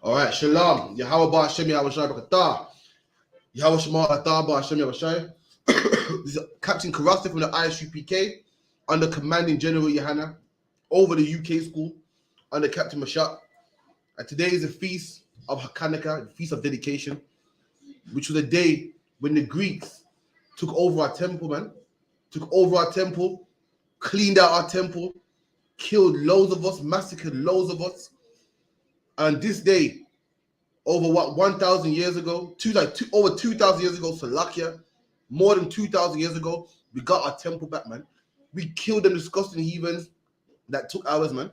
All right, Shalom. Yahweh Ba Hashem Yahweh Shai B'Katah. Yahweh Shema Atah Ba Hashem Yahweh Shai. This is Captain Karasta from the I.S.U.P.K. under Commanding General YAHANNA over the UK school under Captain Mashak. And today is the feast of Hanukkah, the feast of dedication, which was a day when the Greeks took over our temple, man. Took over our temple, cleaned out our temple, killed loads of us, massacred loads of us. And this day, over 1,000 years ago, over 2,000 years ago, Salakia, more than 2,000 years ago, we got our temple back, man. We killed them disgusting heathens that took ours, man.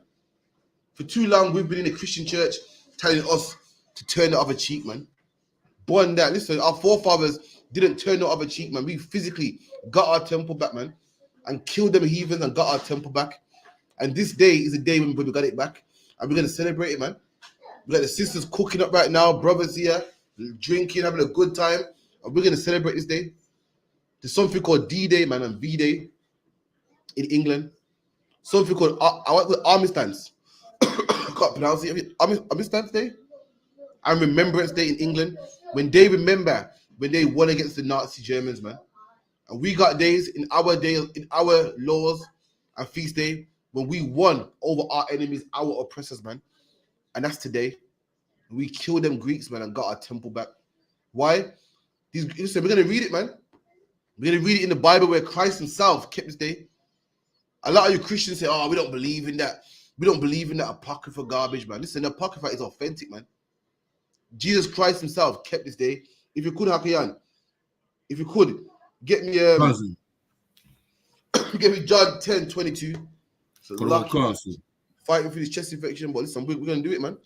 For too long, we've been in the Christian church telling us to turn the other cheek, man. Born that, listen, our forefathers didn't turn the other cheek, man. We physically got our temple back, man, and killed them heathens and got our temple back. And this day is the day when we got it back, and we're going to celebrate it, man. We got the sisters cooking up right now, brothers here, drinking, having a good time, and we're going to celebrate this day. There's something called D-Day, man, and V-Day in England. Something called Armistice. I can't pronounce it. Armistice Day? And Remembrance Day in England. When they remember when they won against the Nazi Germans, man. And we got days in our laws and feast day when we won over our enemies, our oppressors, man. And that's today. We killed them Greeks, man, and got our temple back. Why? Listen, we're going to read it, man. We're going to read it in the Bible where Christ himself kept this day. A lot of you Christians say, oh, we don't believe in that. We don't believe in that apocryphal garbage, man. Listen, the apocrypha is authentic, man. Jesus Christ himself kept this day. If you could, Hakayan, if you could, get me get me John 10:22. So lucky, fighting for this chest infection, but listen, we're going to do it, man.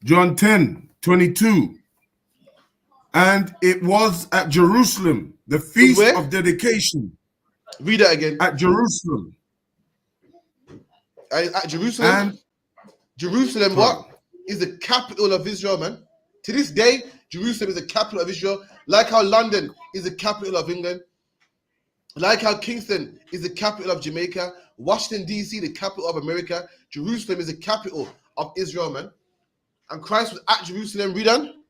John 10:22. And it was at Jerusalem, the feast of dedication. Read that again. At Jerusalem. At Jerusalem? And Jerusalem, what? Is the capital of Israel, man. To this day, Jerusalem is the capital of Israel. Like how London is the capital of England. Like how Kingston is the capital of Jamaica. Washington, D.C., the capital of America. Jerusalem is the capital of Israel, man. And Christ was at Jerusalem. Read on.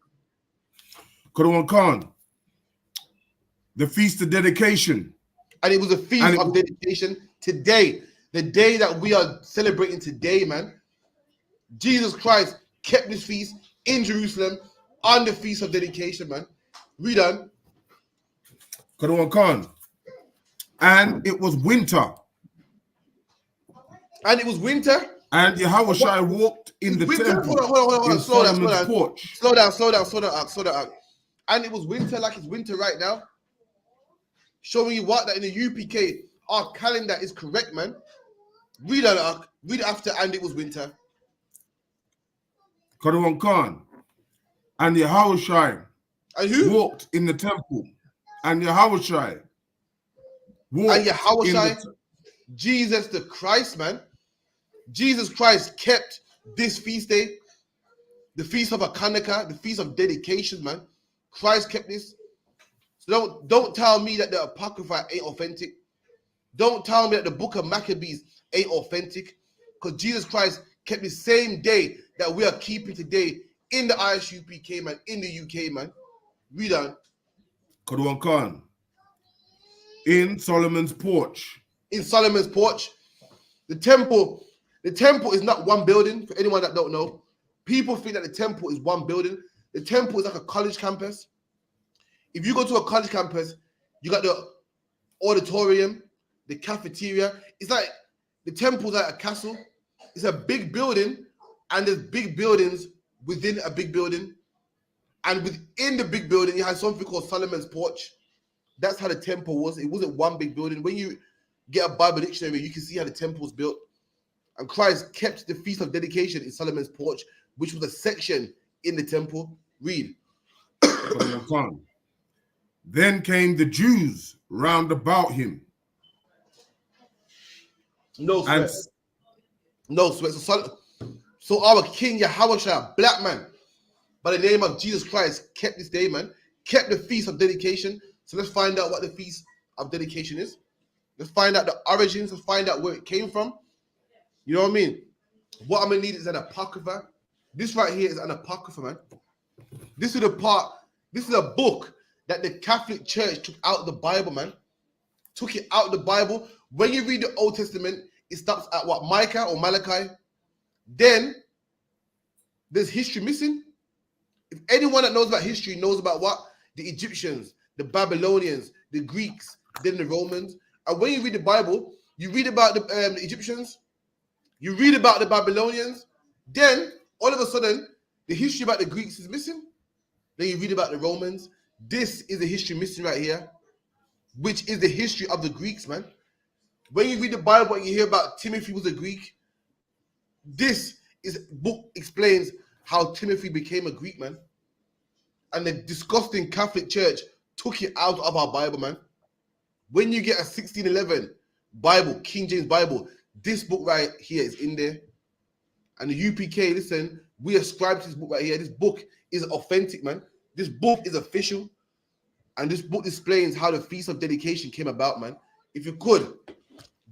Qur'an Khan. The feast of dedication. And it was a feast of dedication today. The day that we are celebrating today, man. Jesus Christ kept this feast in Jerusalem on the feast of dedication, man. Read on. Qur'an Khan. And it was winter. And it was winter. And Yahweh walked in the temple. Hold on. Slow down. And it was winter like it's winter right now. Showing you what? That in the UPK, our calendar is correct, man. Read that. Read after, and it was winter. Qur'an Khan. And Yahweh walked in the temple. And Yahweh walked Jesus the Christ, man. Jesus Christ kept this feast day, the feast of Hanukkah, the feast of dedication, man. Christ kept this. So don't tell me that the Apocrypha ain't authentic. Don't tell me that the book of Maccabees ain't authentic. Because Jesus Christ kept the same day that we are keeping today in the I.S.U.P.K, man, in the UK, man. Read on. Qur'an Khan. In Solomon's porch. In Solomon's porch. The temple is not one building, for anyone that don't know. People think that the temple is one building. The temple is like a college campus. If you go to a college campus, you got the auditorium, the cafeteria. It's like the temple is like a castle. It's a big building, and there's big buildings within a big building. And within the big building, you have something called Solomon's porch. That's how the temple was. It wasn't one big building. When you get a Bible dictionary, you can see how the temple was built. And Christ kept the feast of dedication in Solomon's porch, which was a section in the temple. Read. Then came the Jews round about him. No sweat. So our King Yahweh, black man, by the name of Jesus Christ, kept this day, man. Kept the feast of dedication. So let's find out what the feast of dedication is. Let's find out the origins. Let's find out where it came from. You know what I mean? What I'm gonna need is an apocrypha. This right here is an apocrypha, man. This is the part. This is a book that the Catholic Church took out of the Bible, man. Took it out of the Bible. When you read the Old Testament, it stops at what, Micah or Malachi. Then there's history missing. If anyone that knows about history knows about what, the Egyptians, the Babylonians, the Greeks, then the Romans. And when you read the Bible, you read about the Egyptians, you read about the Babylonians, then all of a sudden, the history about the Greeks is missing. Then you read about the Romans. This is the history missing right here, which is the history of the Greeks, man. When you read the Bible and you hear about Timothy was a Greek, this book explains how Timothy became a Greek, man. And the disgusting Catholic Church took it out of our Bible, man. When you get a 1611 Bible, King James Bible, this book right here is in there. And the UPK, listen, we ascribe to this book right here. This book is authentic, man. This book is official. And this book explains how the Feast of Dedication came about, man. If you could,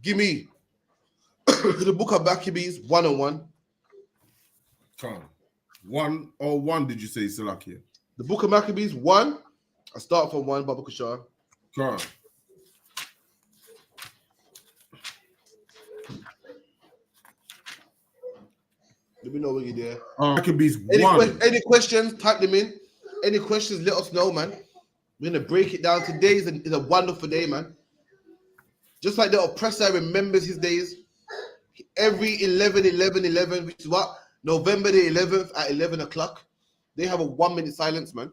give me the book of Maccabees 101. Come on. 101, did you say, Salakia? The book of Maccabees 1. I start from 1, Baba Kushar. Come on. Let me know when you're there. Maccabees 1. Any questions, type them in. Any questions, let us know, man. We're going to break it down. Today is a wonderful day, man. Just like the oppressor remembers his days. Every 11, which is what? November the 11th at 11 o'clock. They have a 1 minute silence, man.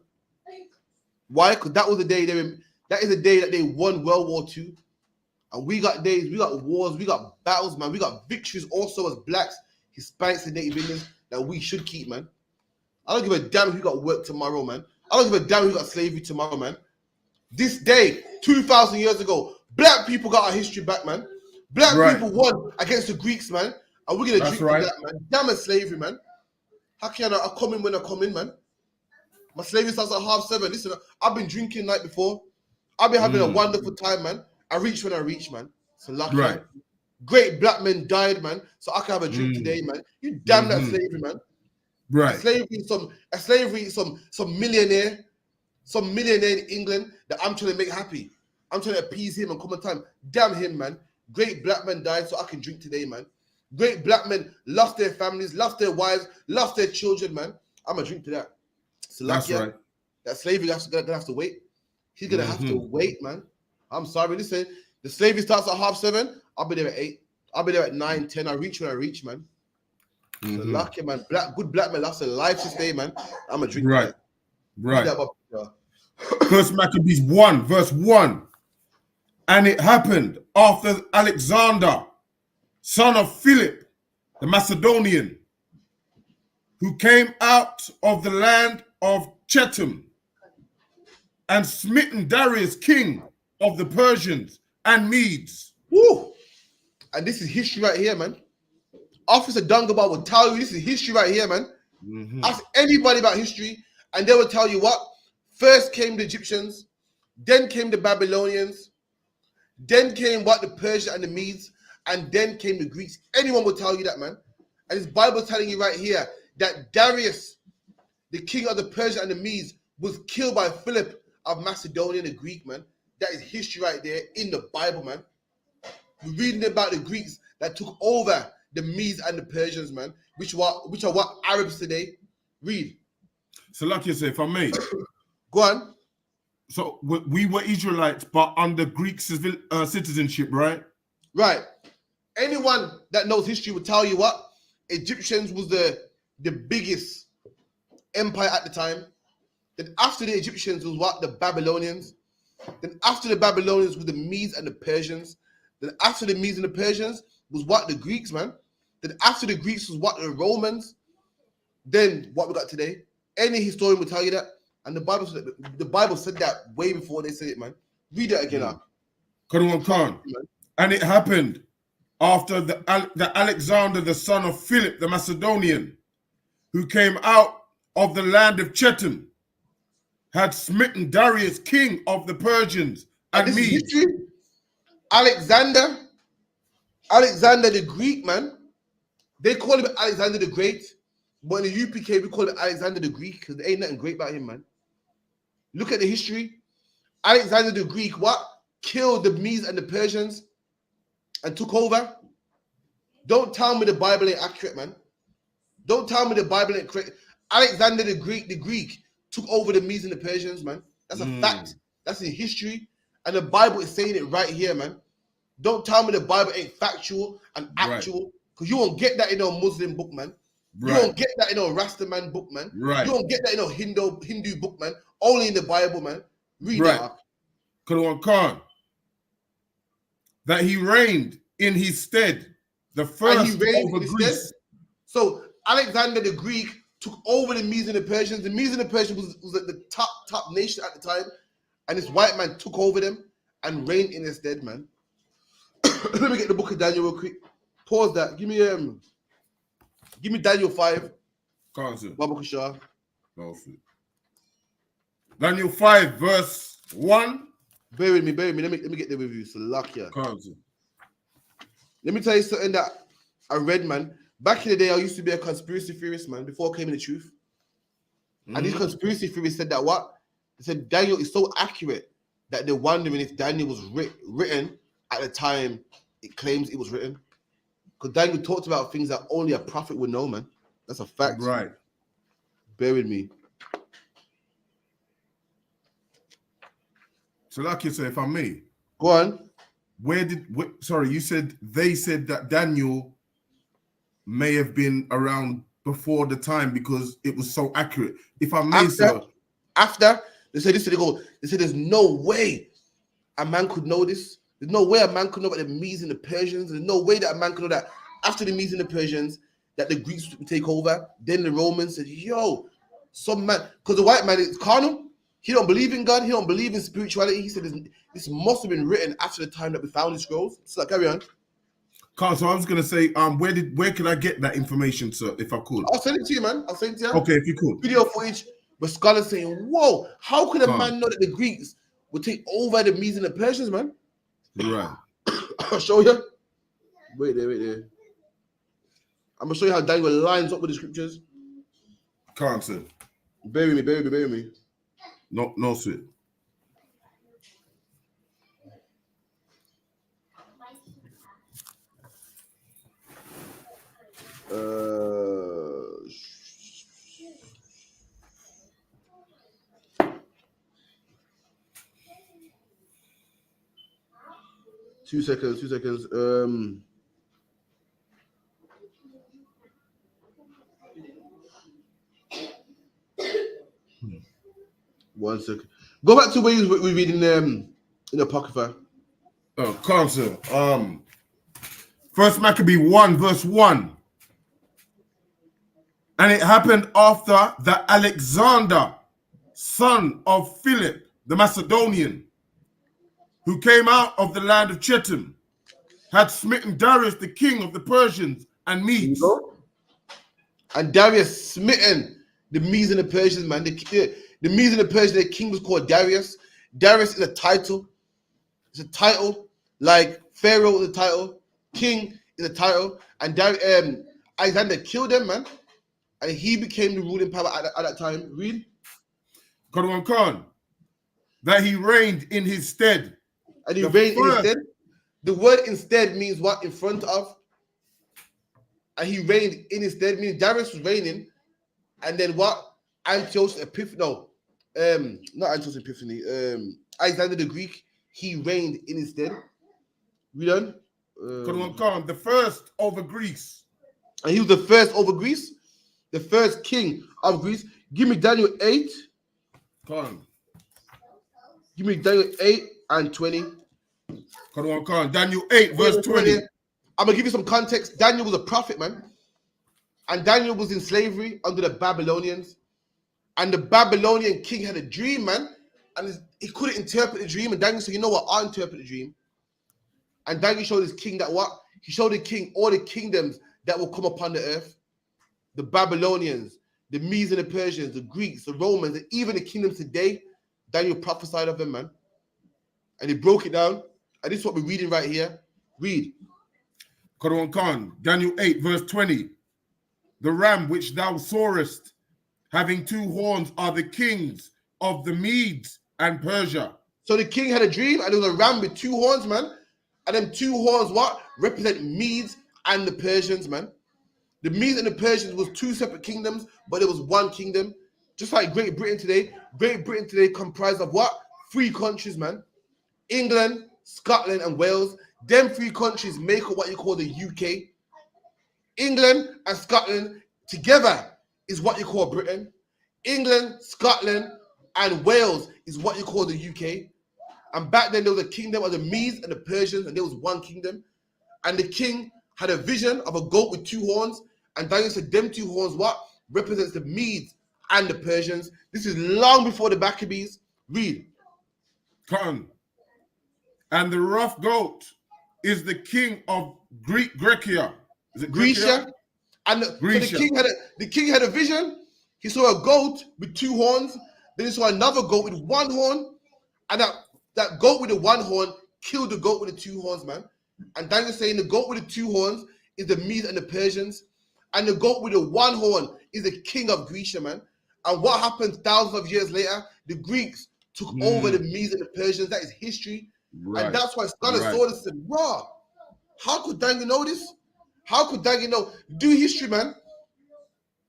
Why? Because that was the day that is the day that they won World War II. And we got days, we got wars, we got battles, man. We got victories also as blacks, Hispanics, and Native Indians that we should keep, man. I don't give a damn who got work tomorrow, man. I don't give a damn who got slavery tomorrow, man. This day, 2,000 years ago, black people got our history back, man. Black people won against the Greeks, man. And we're going to drink for that, man. Damn it, slavery, man. How can I come in when I come in, man? My slavery starts at 7:30. Listen, I've been drinking night before. I've been having a wonderful time, man. I reach when I reach, man. So lucky. Right. Great black men died, man. So I can have a drink today, man. You damn that slavery, man. Right. A slavery, some millionaire in England that I'm trying to make happy. I'm trying to appease him and come on time. Damn him, man. Great black men died so I can drink today, man. Great black men lost their families, lost their wives, lost their children, man. I'm gonna drink to that. So that's right. That slavery gonna have to wait. He's gonna have to wait, man. I'm sorry. Listen, the slavery starts at 7:30. I'll be there at 8. I'll be there at 9, 10. I reach when I reach, man. So lucky, man. Good black man lost their life this day, man. I'm gonna drink. Right. First Maccabees 1, verse 1. And it happened after Alexander, son of Philip, the Macedonian, who came out of the land of Chetam and smitten Darius, king of the Persians and Medes. Woo! And this is history right here, man. Officer Dungaba will tell you this is history right here, man. Ask anybody about history, and they will tell you what. First came the Egyptians, then came the Babylonians, then came what, the Persians and the Medes, and then came the Greeks. Anyone will tell you that, man. And this Bible telling you right here that Darius, the king of the Persians and the Medes, was killed by Philip of Macedonia, the Greek, man. That is history right there in the Bible, man. We're reading about the Greeks that took over the Medes and the Persians, man, which are what Arabs today. Read. So like you say, if I may. Go on. So we were Israelites, but under Greek citizenship, right? Right. Anyone that knows history will tell you what? Egyptians was the biggest empire at the time. Then after the Egyptians was what? The Babylonians. Then after the Babylonians was the Medes and the Persians. Then after the Medes and the Persians was what? The Greeks, man. Then after the Greeks was what? The Romans. Then what we got today? Any historian will tell you that. And the Bible said that way before they said it, man. Read it again now. And it happened after the Alexander, the son of Philip, the Macedonian, who came out of the land of Chetam, had smitten Darius, king of the Persians and Medes. Alexander the Greek, man. They call him Alexander the Great, but in the UPK we call him Alexander the Greek because there ain't nothing great about him, man. Look at the history. Alexander the Greek, what? Killed the Medes and the Persians and took over. Don't tell me the Bible ain't accurate, man. Don't tell me the Bible ain't correct. Alexander the Greek took over the Medes and the Persians, man. That's a fact. That's in history. And the Bible is saying it right here, man. Don't tell me the Bible ain't factual and actual. Because you won't get that in no Muslim book, man. You won't get that in no Rastaman book, man. You won't get that in no Hindu book, man. Only in the Bible, man. Read that. Khan. That he reigned in his stead. The first over Greece. So Alexander the Greek took over the Medes and the Persians. The Medes and the Persians was the top nation at the time. And this white man took over them and reigned in his stead, man. Let me get the book of Daniel real quick. Pause that. Give me Daniel 5. Babu Shah. Daniel 5, verse 1. Bear with me. Let me get the review. So luck, yeah. Let me tell you something that I read, man. Back in the day, I used to be a conspiracy theorist, man, before I came in the truth. And these conspiracy theorists said that what? They said Daniel is so accurate that they're wondering if Daniel was written at the time it claims it was written. Because Daniel talked about things that only a prophet would know, man. That's a fact. Right. Bear with me. So like you say, if I may. Go on. You said they said that Daniel may have been around before the time because it was so accurate. If I may, after they said this, they said there's no way a man could know this. There's no way a man could know about the Medes and the Persians. There's no way that a man could know that after the Medes and the Persians that the Greeks would take over. Then the Romans said, yo, some man, because the white man is carnal. He don't believe in God. He don't believe in spirituality. He said this must have been written after the time that we found the scrolls. So carry on. Carl, so I was gonna say, where can I get that information, sir, if I could? I'll send it to you, man. I'll send it to you. Okay, if you could. Video footage, but scholars saying, whoa, how could a man know that the Greeks would take over the Medes and the Persians, man? Right. I'll show you. Wait there. I'm gonna show you how Daniel lines up with the scriptures. Can't say. Bear with me. No, sir. Two seconds. 1 second. Go back to where we reading in the Apocrypha. Council. First Maccabee 1, verse 1. And it happened after that Alexander, son of Philip, the Macedonian, who came out of the land of Chetam, had smitten Darius, the king of the Persians and Medes. And Darius smitten the Medes and the Persians, man. The Medes and the Persians, their king was called Darius. Darius is a title. It's a title. Like Pharaoh is a title. King is a title. And Alexander killed them, man. And he became the ruling power at that time. Read. Khan. That he reigned in his stead. And he reigned in his stead. The word instead means what? In front of. And he reigned in his stead, meaning Darius was reigning. And then what? Antiochus Epiphanes. No. Not Antiochus Epiphanes. Alexander the Greek. He reigned in his stead. Read on. Khan, the first over Greece. And he was the first over Greece. The first king of Greece. Give me Daniel 8. Khan. Give me Daniel 8 and 20. Khan. Daniel 8, verse 20. I'm going to give you some context. Daniel was a prophet, man. And Daniel was in slavery under the Babylonians. And the Babylonian king had a dream, man. And he couldn't interpret the dream. And Daniel said, you know what? I'll interpret the dream. And Daniel showed his king that what? He showed the king all the kingdoms that will come upon the earth. The Babylonians, the Medes and the Persians, the Greeks, the Romans, and even the kingdoms today. Daniel prophesied of them, man. And he broke it down. And this is what we're reading right here. Read. Quran Khan, Daniel 8, verse 20. The ram which thou sawest, having two horns, are the kings of the Medes and Persia. So the king had a dream, and there was a ram with two horns, man. And them two horns, what? Represent Medes and the Persians, man. The Medes and the Persians was two separate kingdoms, but it was one kingdom. Just like Great Britain today. Great Britain today comprised of what? 3 countries, man. England, Scotland, and Wales. Them 3 countries make up what you call the UK. England and Scotland together is what you call Britain. England, Scotland, and Wales is what you call the UK. And back then there was a kingdom of the Medes and the Persians, and there was one kingdom. And the king had a vision of a goat with 2 horns, and Daniel said them 2 horns what? Represents the Medes and the Persians. This is long before the Maccabees. Read. Come. And the rough goat is the king of Grecia. Is it Grecia? And Grecia. So the king had a vision. He saw a goat with 2 horns. Then he saw another goat with 1 horn. And that goat with the 1 horn killed the goat with the 2 horns, man. And Daniel's saying the goat with the 2 horns is the Medes and the Persians. And the goat with the 1 horn is the king of Grecia, man. And what happened thousands of years later? The Greeks took over the Medes and the Persians. That is history. Right. And that's why scholars saw this and said, wow, how could Daniel know this? How could Daniel know? Do history, man.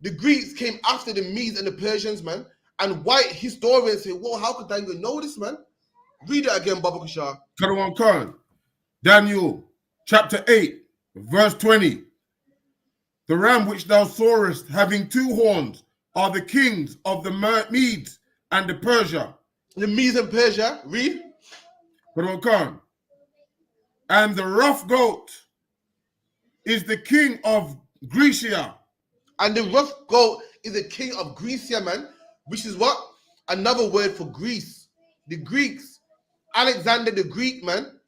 The Greeks came after the Medes and the Persians, man. And white historians say, well, how could Daniel know this, man? Read it again, Baba Kushar. Karawan Khan, Daniel chapter 8, verse 20. The ram which thou sawest having 2 horns are the kings of the Medes and the Persia. The Medes and Persia, read. Karawan Khan. And the rough goat is the king of Grecia. And the rough goat is the king of Grecia, man. Which is what? Another word for Greece. The Greeks. Alexander the Greek, man.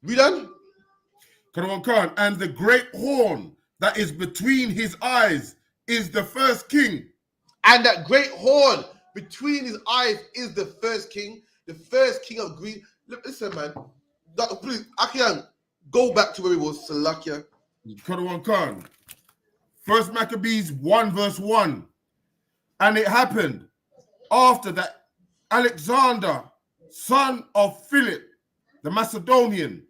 Read on. Karawan Khan. And the great horn that is between his eyes is the first king. And that great horn between his eyes is the first king of Greece. Listen, man. Please, Akian, go back to where he was, Salakia. Karawan Khan. 1 Maccabees 1 verse 1. And it happened after that Alexander, son of Philip, the Macedonian,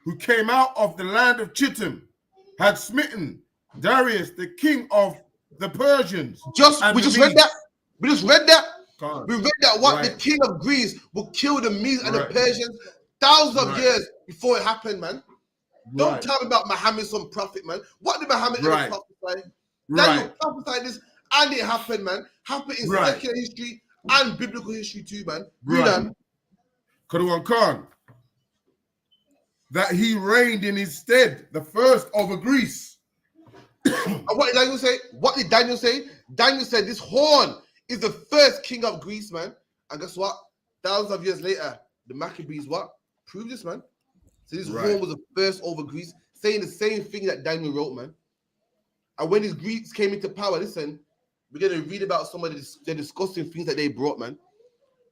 who came out of the land of Chittim, had smitten Darius, the king of the Persians. We just read that. We read that what the king of Greece will kill the Medes and the Persians thousands of years before it happened, man. Don't tell me about Muhammad, some prophet, man. What did Muhammad ever prophesy? Daniel prophesied this, and it happened, man. Happened in secular history and biblical history too, man. Karawan Khan. That he reigned in his stead, the first over Greece. And what did Daniel say? What did Daniel say? Daniel said this horn is the first king of Greece, man. And guess what? Thousands of years later, the Maccabees what? Prove this, man. So this horn was the first over Greece, saying the same thing that Daniel wrote, man. And when these Greeks came into power, listen, we're going to read about some of the disgusting things that they brought, man.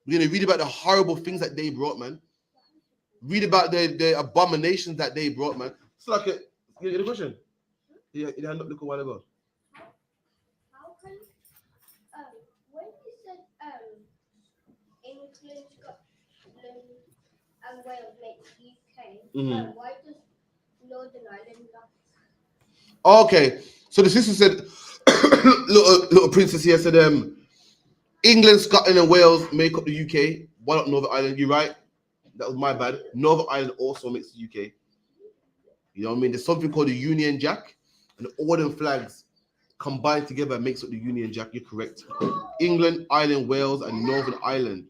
We're going to read about the horrible things that they brought, man. Read about the abominations that they brought, man. It's like you get a question? Yeah, you hand up look a while ago. How can when you said England, Scotland, and Wales make UK, why does Northern Ireland not? Okay, so the sister said, little princess here said, England, Scotland, and Wales make up the UK. Why not Northern Ireland? You're right. That was my bad. Northern Ireland also makes the UK. You know what I mean? There's something called the Union Jack, and all them flags combined together makes up the Union Jack. You're correct. England, Ireland, Wales, and Northern Ireland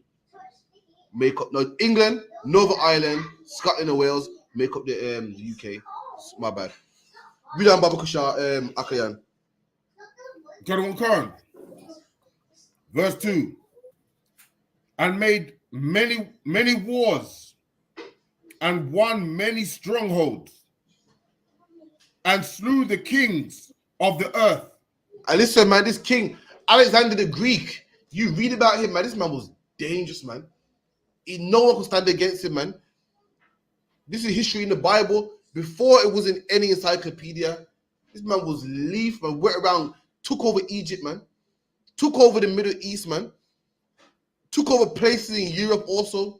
make up. No, England, Northern Ireland, Scotland, and Wales make up the UK. My bad. Read on Baba Kushar, Akayan. Karawan Khan. Verse 2. And made many wars and won many strongholds and slew the kings of the earth. And listen, man, this king, Alexander the Greek, you read about him, man. This man was dangerous, man. No one could stand against him, man. This is history in the Bible. Before it was in any encyclopedia, this man was leaf, man, went around, took over Egypt, man, took over the Middle East, man, took over places in Europe also,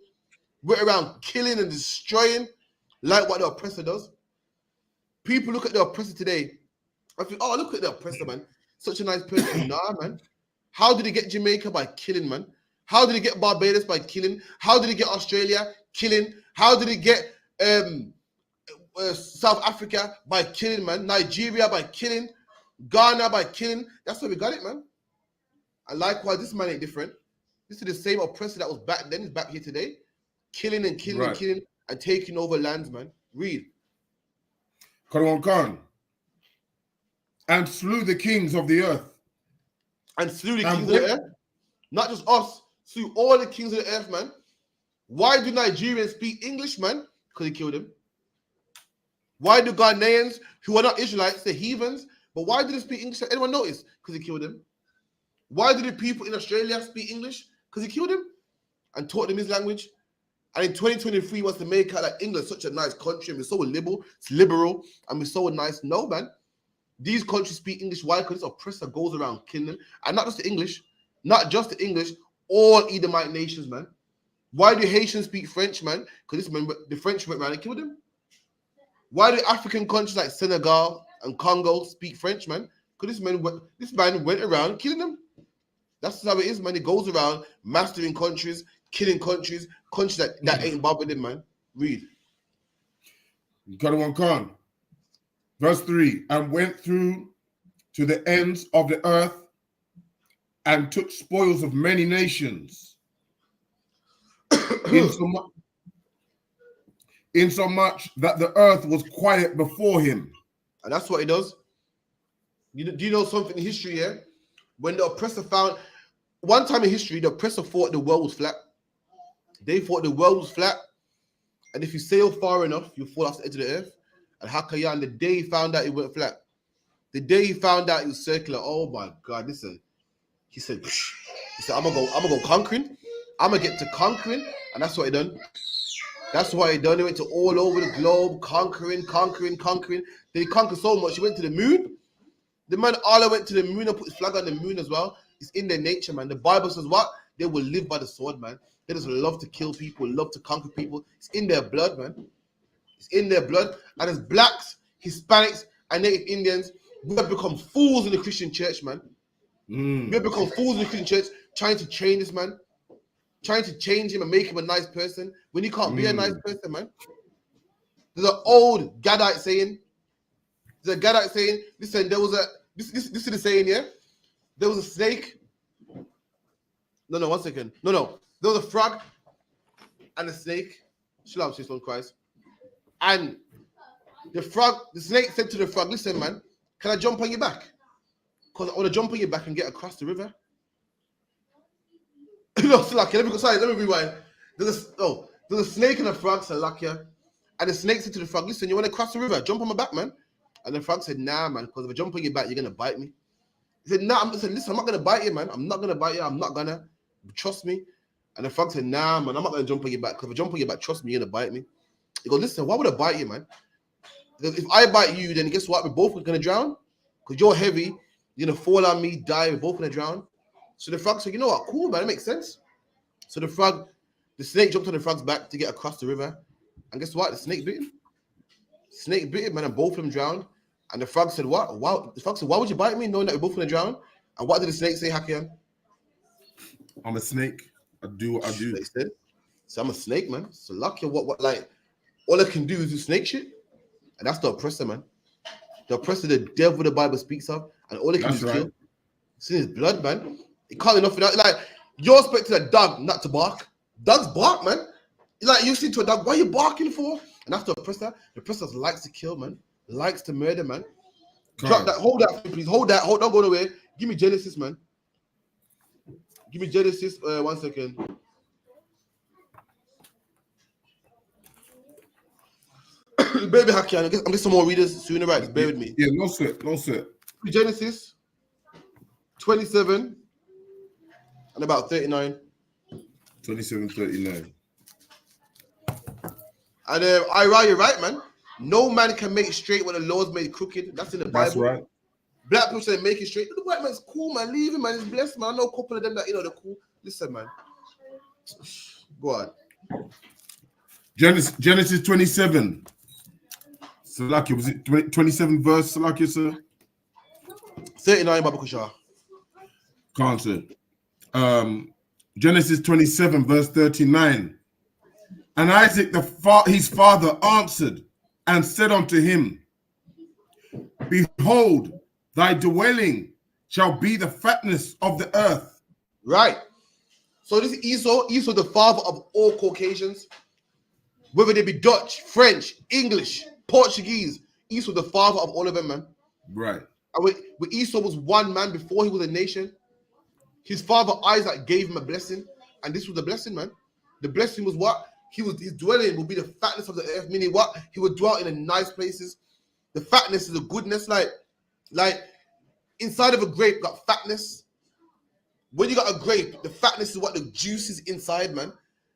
went around killing and destroying like what the oppressor does. People look at the oppressor today, I think, oh, look at the oppressor, man. Such a nice person. Nah, man. How did he get Jamaica? By killing, man. How did he get Barbados? By killing. How did he get Australia? Killing. How did he get South Africa? By killing, man. Nigeria by killing. Ghana by killing. That's where we got it, man. And likewise, this man ain't different. This is the same oppressor that was back then, is back here today. Killing and killing and killing and taking over lands, man. Read. Karawan Khan. And slew the kings of the earth. And slew the kings of the earth. Not just us. Slew all the kings of the earth, man. Why do Nigerians speak English, man? Because he killed them. Why do Ghanaians, who are not Israelites, they're heathens, but why do they speak English? Anyone notice? Because he killed them. Why do the people in Australia speak English? Because he killed them and taught them his language. And in 2023, he wants to make out that England is such a nice country and we're so liberal, and we're so nice. No, man. These countries speak English. Why? Because this oppressor goes around killing them. And not just the English, all Edomite nations, man. Why do Haitians speak French, man? Because the French went around and killed them. Why do African countries like Senegal and Congo speak French, man? Because this man went around killing them. That's how it is, man. It goes around mastering countries, killing countries that ain't bothered him, man. Read. Karawan Khan. Verse 3, and went through to the ends of the earth and took spoils of many nations. Insomuch that the earth was quiet before him. And that's what he does. Do you know something in history here? When the oppressor found, one time in history, the oppressor thought the world was flat. They thought the world was flat. And if you sail far enough, you'll fall off the edge of the earth. And Hakayan, the day he found out it went flat, the day he found out it was circular, oh my God, listen. He said, I'm gonna go conquering. I'm gonna get to conquering. And that's what he done. That's what he done. He went to all over the globe, conquering. Then he conquered so much, he went to the moon. The man Allah went to the moon and put his flag on the moon as well. It's in their nature, man. The Bible says what? They will live by the sword, man. They just love to kill people, love to conquer people. It's in their blood, man. It's in their blood. And as blacks, Hispanics, and Native Indians, we have become fools in the Christian church, man. We have become fools in the Christian church, trying to train this man, trying to change him and make him a nice person when he can't be a nice person, man. There's an old Gadite saying. Listen, there was this is the saying, yeah? There was a snake. No, 1 second. No. There was a frog and a snake. Shalom, sis, Lord Christ. And the snake said to the frog, listen, man, can I jump on your back? Because I want to jump on your back and get across the river. No, Salakia, let me rewind. There's a snake and a frog, Salakia. And the snake said to the frog, listen, you want to cross the river? Jump on my back, man. And the frog said, nah, man, because if I jump on your back, you're going to bite me. He said, nah, listen, I'm not going to bite you, man. I'm not going to bite you. I'm not going to. Trust me. And the frog said, nah, man, I'm not going to jump on your back. Because if I jump on your back, trust me, you're going to bite me. He goes, listen, why would I bite you, man? Because if I bite you, then guess what? We're both going to drown. Because you're heavy. You're going to fall on me, die. We're both going to drown. So the frog said, you know what? Cool, man. That makes sense. So the snake jumped on the frog's back to get across the river. And guess what? The snake bit him. Snake bit him, man, and both of them drowned. And the frog said, what? Wow. The frog said, why would you bite me knowing that we're both going to drown? And what did the snake say, Hakian? I'm a snake. I do what I do. They said, so I'm a snake, man. So lucky what like all I can do is do snake shit. And that's the oppressor, man. The oppressor, the devil the Bible speaks of, and all they can do is kill. It's in his blood, man. It can't enough for that. Like, you're expecting a dog not to bark. Dogs bark, man. Like, you see to a dog, what are you barking for? And that's the oppressor. The oppressor likes to kill, man. Likes to murder, man. Drop that. Hold that, please. Hold that. Don't go nowhere. Give me Genesis, man. Give me Genesis. 1 second. Baby Hakian, I'm getting some more readers sooner, right? Just bear with me. Yeah, no sweat. Genesis 27 and about 39. 27, 39. And Ira, you're right, man. No man can make straight what the Lord's made crooked. That's in the Bible. That's right. Black people say make it straight. The white man's cool, man. Leave him, man. He's blessed, man. I know a couple of them that, they're cool. Listen, man. Go on. Genesis 27. Salaki, was it 27 verse, Salaki, sir? 39, Baba Kushar. Can't say. Genesis 27 verse 39. And Isaac, his father, answered and said unto him, behold, thy dwelling shall be the fatness of the earth. Right. So this is Esau, the father of all Caucasians, whether they be Dutch, French, English, Portuguese. Esau, the father of all of them, man. Right. And when Esau was one man before he was a nation, his father Isaac gave him a blessing, and this was the blessing, man. The blessing was what? His dwelling will be the fatness of the earth, meaning what? He would dwell in the nice places. The fatness is the goodness, like inside of a grape got fatness. When you got a grape, the fatness is what the juice is inside, man.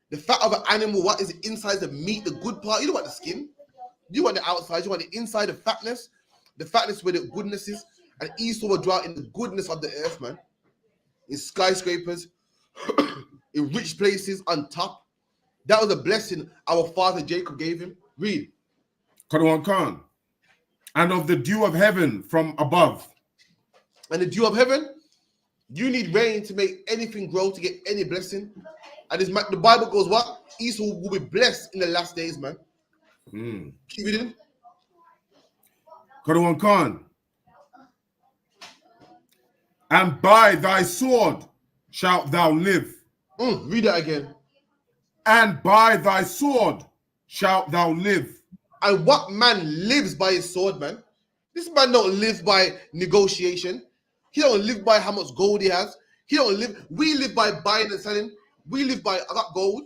The fat of an animal, what is inside the meat, the good part. You don't want the skin. You want the outside. You want the inside, the fatness. The fatness where the goodness is. And Esau will dwell in the goodness of the earth, man. In skyscrapers, in rich places on top. That was a blessing our father Jacob gave him. Read. Qur'an Khan. And of the dew of heaven from above. And the dew of heaven, you need rain to make anything grow, to get any blessing. And the Bible goes, what? Esau will be blessed in the last days, man. Keep reading. Qur'an Khan. And by thy sword shalt thou live. Read that again. And by thy sword shalt thou live. And what man lives by his sword, man? This man don't live by negotiation. He don't live by how much gold he has. He don't live. We live by buying and selling. We live by, I got gold.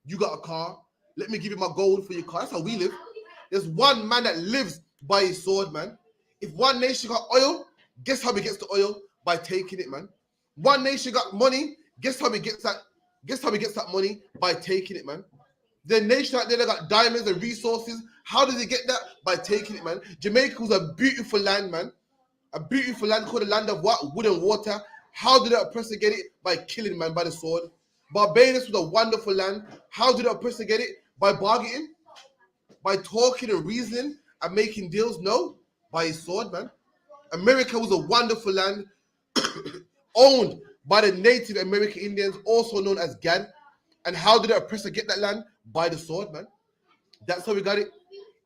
You got a car. Let me give you my gold for your car. That's how we live. There's one man that lives by his sword, man. If one nation got oil, guess how he gets the oil? By taking it, man. One nation got money. Guess how he gets that? Guess how he gets that money? By taking it, man. The nation out there that got diamonds and resources. How did they get that? By taking it, man. Jamaica was a beautiful land, man. A beautiful land called the land of what? Wood and water. How did the oppressor get it? By killing, man, by the sword. Barbados was a wonderful land. How did the oppressor get it? By bargaining. By talking and reasoning and making deals? No. By his sword, man. America was a wonderful land owned by the Native American Indians, also known as Gan. And how did the oppressor get that land? By the sword, man. That's how we got it.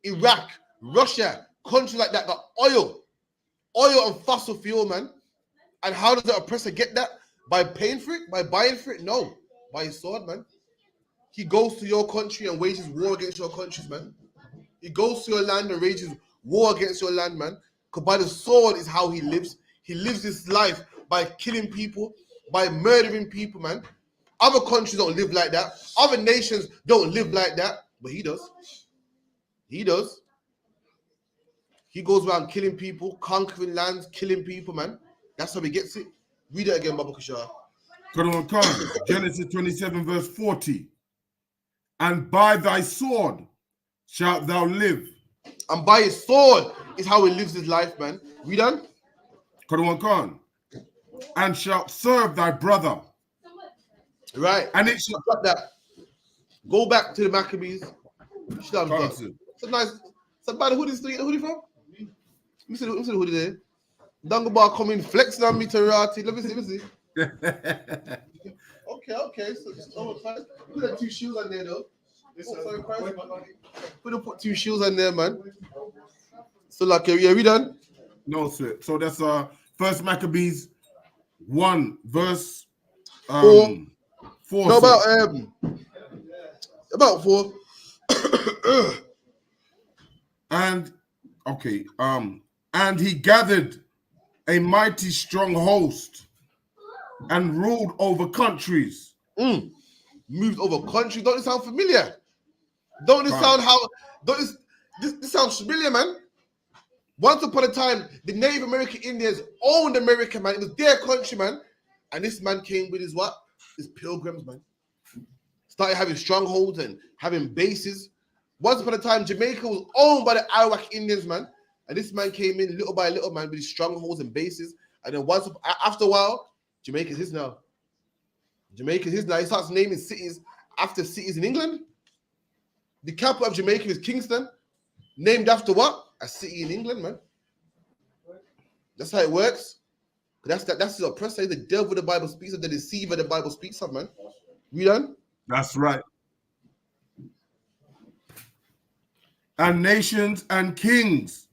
Iraq, Russia, countries like that got oil and fossil fuel, man. And how does the oppressor get that? By paying for it? By buying for it? No. By his sword, man. He goes to your country and wages war against your countries, man. He goes to your land and wages war against your land, man. Because by the sword is how he lives. He lives his life by killing people, by murdering people, man. Other countries don't live like that. Other nations don't live like that. But he does. He does. He goes around killing people, conquering lands, killing people, man. That's how he gets it. Read it again, Baba Kushar. Qur'an Khan. Genesis 27 verse 40. And by thy sword shalt thou live. And by his sword is how he lives his life, man. Read on. Qur'an Khan. And shalt serve thy brother. Right. And it shall got that. Go back to the Maccabees. It's a nice. It's a bad hoodie. The hoodie from? Let me see the hoodie there. Dangobar coming flexing on me, Terati. Let me see. Okay. So put the 2 shoes on there though. Put 2 shoes on there, man. So like, yeah, we done? No, sir. So that's First Maccabees 1 verse 4. No, sir. about 4. And okay, and he gathered a mighty strong host and ruled over countries. Moved over countries. Don't it sound familiar? Don't it sound how? This sounds familiar, man. Once upon a time, the Native American Indians owned America, man. It was their country, man. And this man came with his what? His pilgrims, man. Started having strongholds and having bases Once upon a time, Jamaica was owned by the Arawak Indians, man. And this man came in little by little, man, with his strongholds and bases. And then after a while, Jamaica's his now. Jamaica's his now. He starts naming cities after cities in England. The capital of Jamaica is Kingston, named after what? A city in England, man. That's how it works. That's the oppressor, the devil the Bible speaks of, the deceiver the Bible speaks of, man. We done? That's right. And nations and kings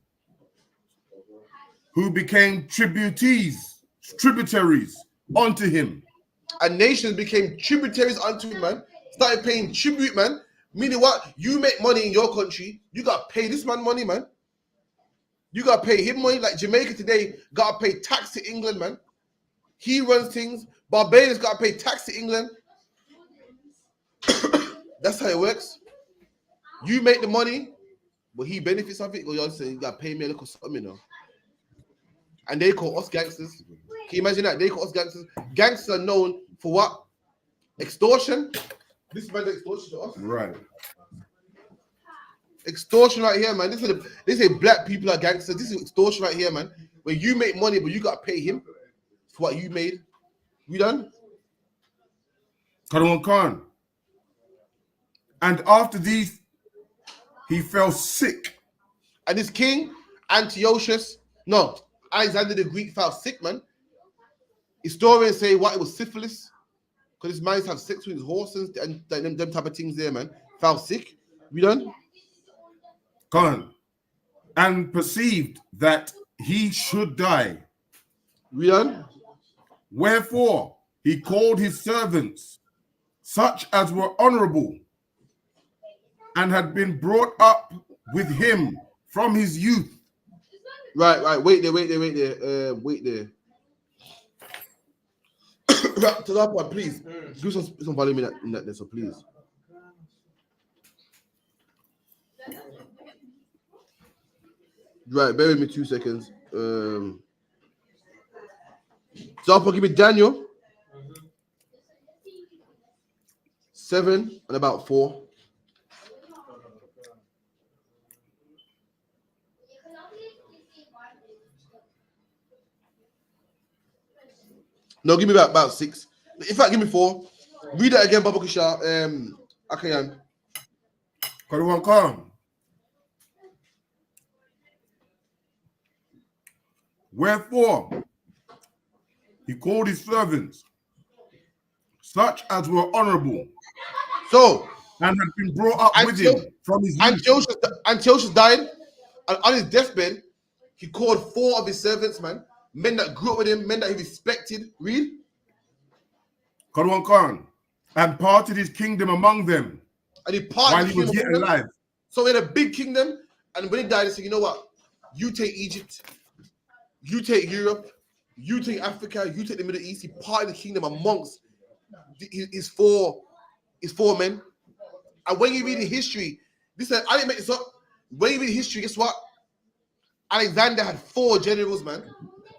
who became tributaries unto him. And nations became tributaries unto him, man. Started paying tribute, man. Meaning what? You make money in your country, you gotta pay this man money, man. You gotta pay him money. Like Jamaica today gotta pay tax to England, man. He runs things. Barbados gotta pay tax to England. That's how it works. You make the money, but he benefits of it. Or you're saying you gotta pay me a little something, you know. And they call us gangsters. Can you imagine that? They call us gangsters. Gangsters are known for what? Extortion. This man extortion to us. Right. Extortion right here, man. They say black people are gangsters. This is extortion right here, man. When you make money, but you gotta pay him for what you made. We done? Kadwan Khan. And after these, he fell sick. And this king, Alexander the Greek fell sick, man. Historians say what it was syphilis, because his man have sex with his horses and them type of things there, man. Fell sick. We done? Khan. And perceived that he should die. We done? Wherefore he called his servants, such as were honorable, and had been brought up with him from his youth. Right. Wait there. Wait there. To that point, please. Do some volume in that there, so please. Right, bear with me 2 seconds. So I'll give me Daniel 7 and about 4. No, give me about 6. In fact, give me 4. Read that again, Baba Kisha. Akayan. Kadwan Khan. Wherefore he called his servants, such as were honorable, So, and had been brought up with him from his youth. Antiochus died, and on his deathbed, he called 4 of his servants, man. Men that grew up with him, men that he respected. Read. Kadwan Khan, and parted his kingdom among them, And he parted while the he was kingdom yet among them. alive. So he had a big kingdom, and when he died, he said, you know what? You take Egypt, you take Europe, you take Africa, you take the Middle East. He parted the kingdom amongst his four men. And when you read the history, I didn't make this up. When you read the history, guess what? Alexander had 4 generals, man.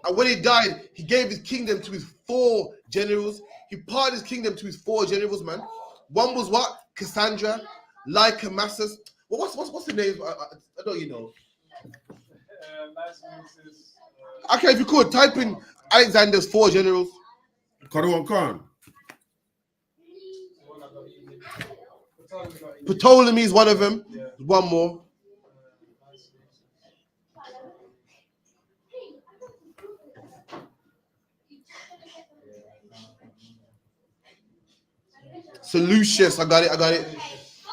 And when he died, he gave his kingdom to his 4 generals. He parted his kingdom to his 4 generals, man. One was what? Cassandra, Lycomachus. Well, what's the name? I don't know. Okay, if you could type in Alexander's 4 generals. Kadwan Khan. Ptolemy is one of them. One more. Seleucus, I got it.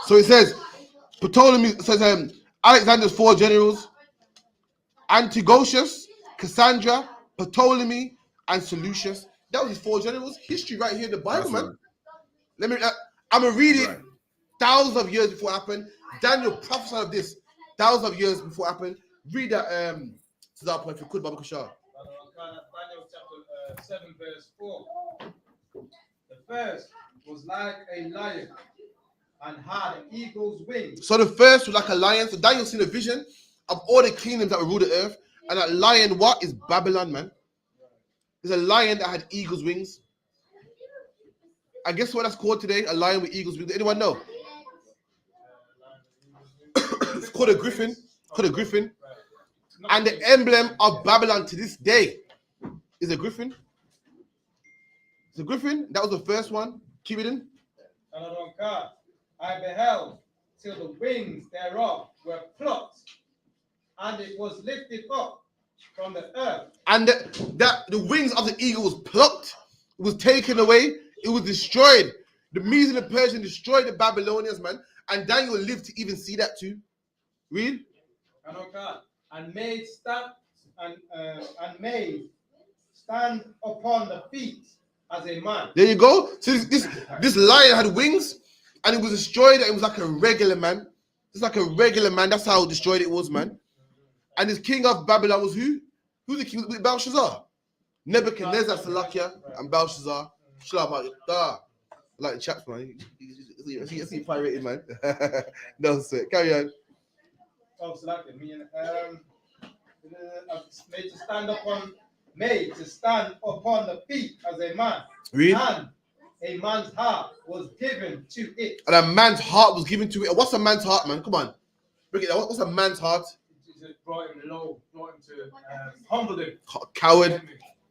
So it says Ptolemy says Alexander's 4 generals: Antiochus, Cassandra, Ptolemy, and Seleucus. That was his 4 generals. History right here in the Bible, man. Right. I'm gonna read it. Thousands of years before it happened. Daniel prophesied of this thousands of years before it happened. Read that to that point if you could, Baba Kashar. Daniel chapter 7 verse 4. The first was like a lion and had eagle's wings. So the first was like a lion. So Daniel seen a vision of all the kingdoms that will rule the earth. And that lion, what is Babylon, man? There's a lion that had eagle's wings. And guess what that's called today? A lion with eagle's wings. Anyone know? called a griffin. Called a griffin. Right. And the emblem of Babylon to this day is a griffin. It's a griffin. That was the first one. Keep it in. Another one card. I beheld till the wings thereof were plucked, and it was lifted up from the earth. And the wings of the eagle was plucked, it was taken away, it was destroyed. The Medes and the Persians destroyed the Babylonians, man. And Daniel lived to even see that too. Read. Another card. And made stand upon the feet as a man. There you go. So this lion had wings, and it was destroyed. It was like a regular man. It's like a regular man. That's how destroyed it was, man. And this king of Babylon was who? Who's the king? Belshazzar. Nebuchadnezzar, Salakia, and Belshazzar. SHALAM. I like the chaps, man. You see pirated, man. No, sir. Carry on. Oh, Salakia. Made to stand upon the feet as a man. Read. And a man's heart was given to it. And a man's heart was given to it. What's a man's heart, man? Come on. Bring it down. What's a man's heart? It brought him low, brought him to humble him. Coward.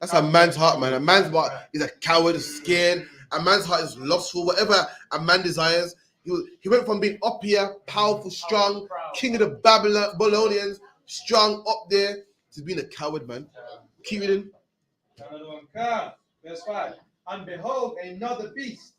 That's a man's heart, man. A man's heart is a coward, scared. A man's heart is lustful. Whatever a man desires. He went from being up here, powerful, strong, king of the Babylonians, strong up there, to being a coward, man. Keep it in. Another one, verse 5. And behold, another beast,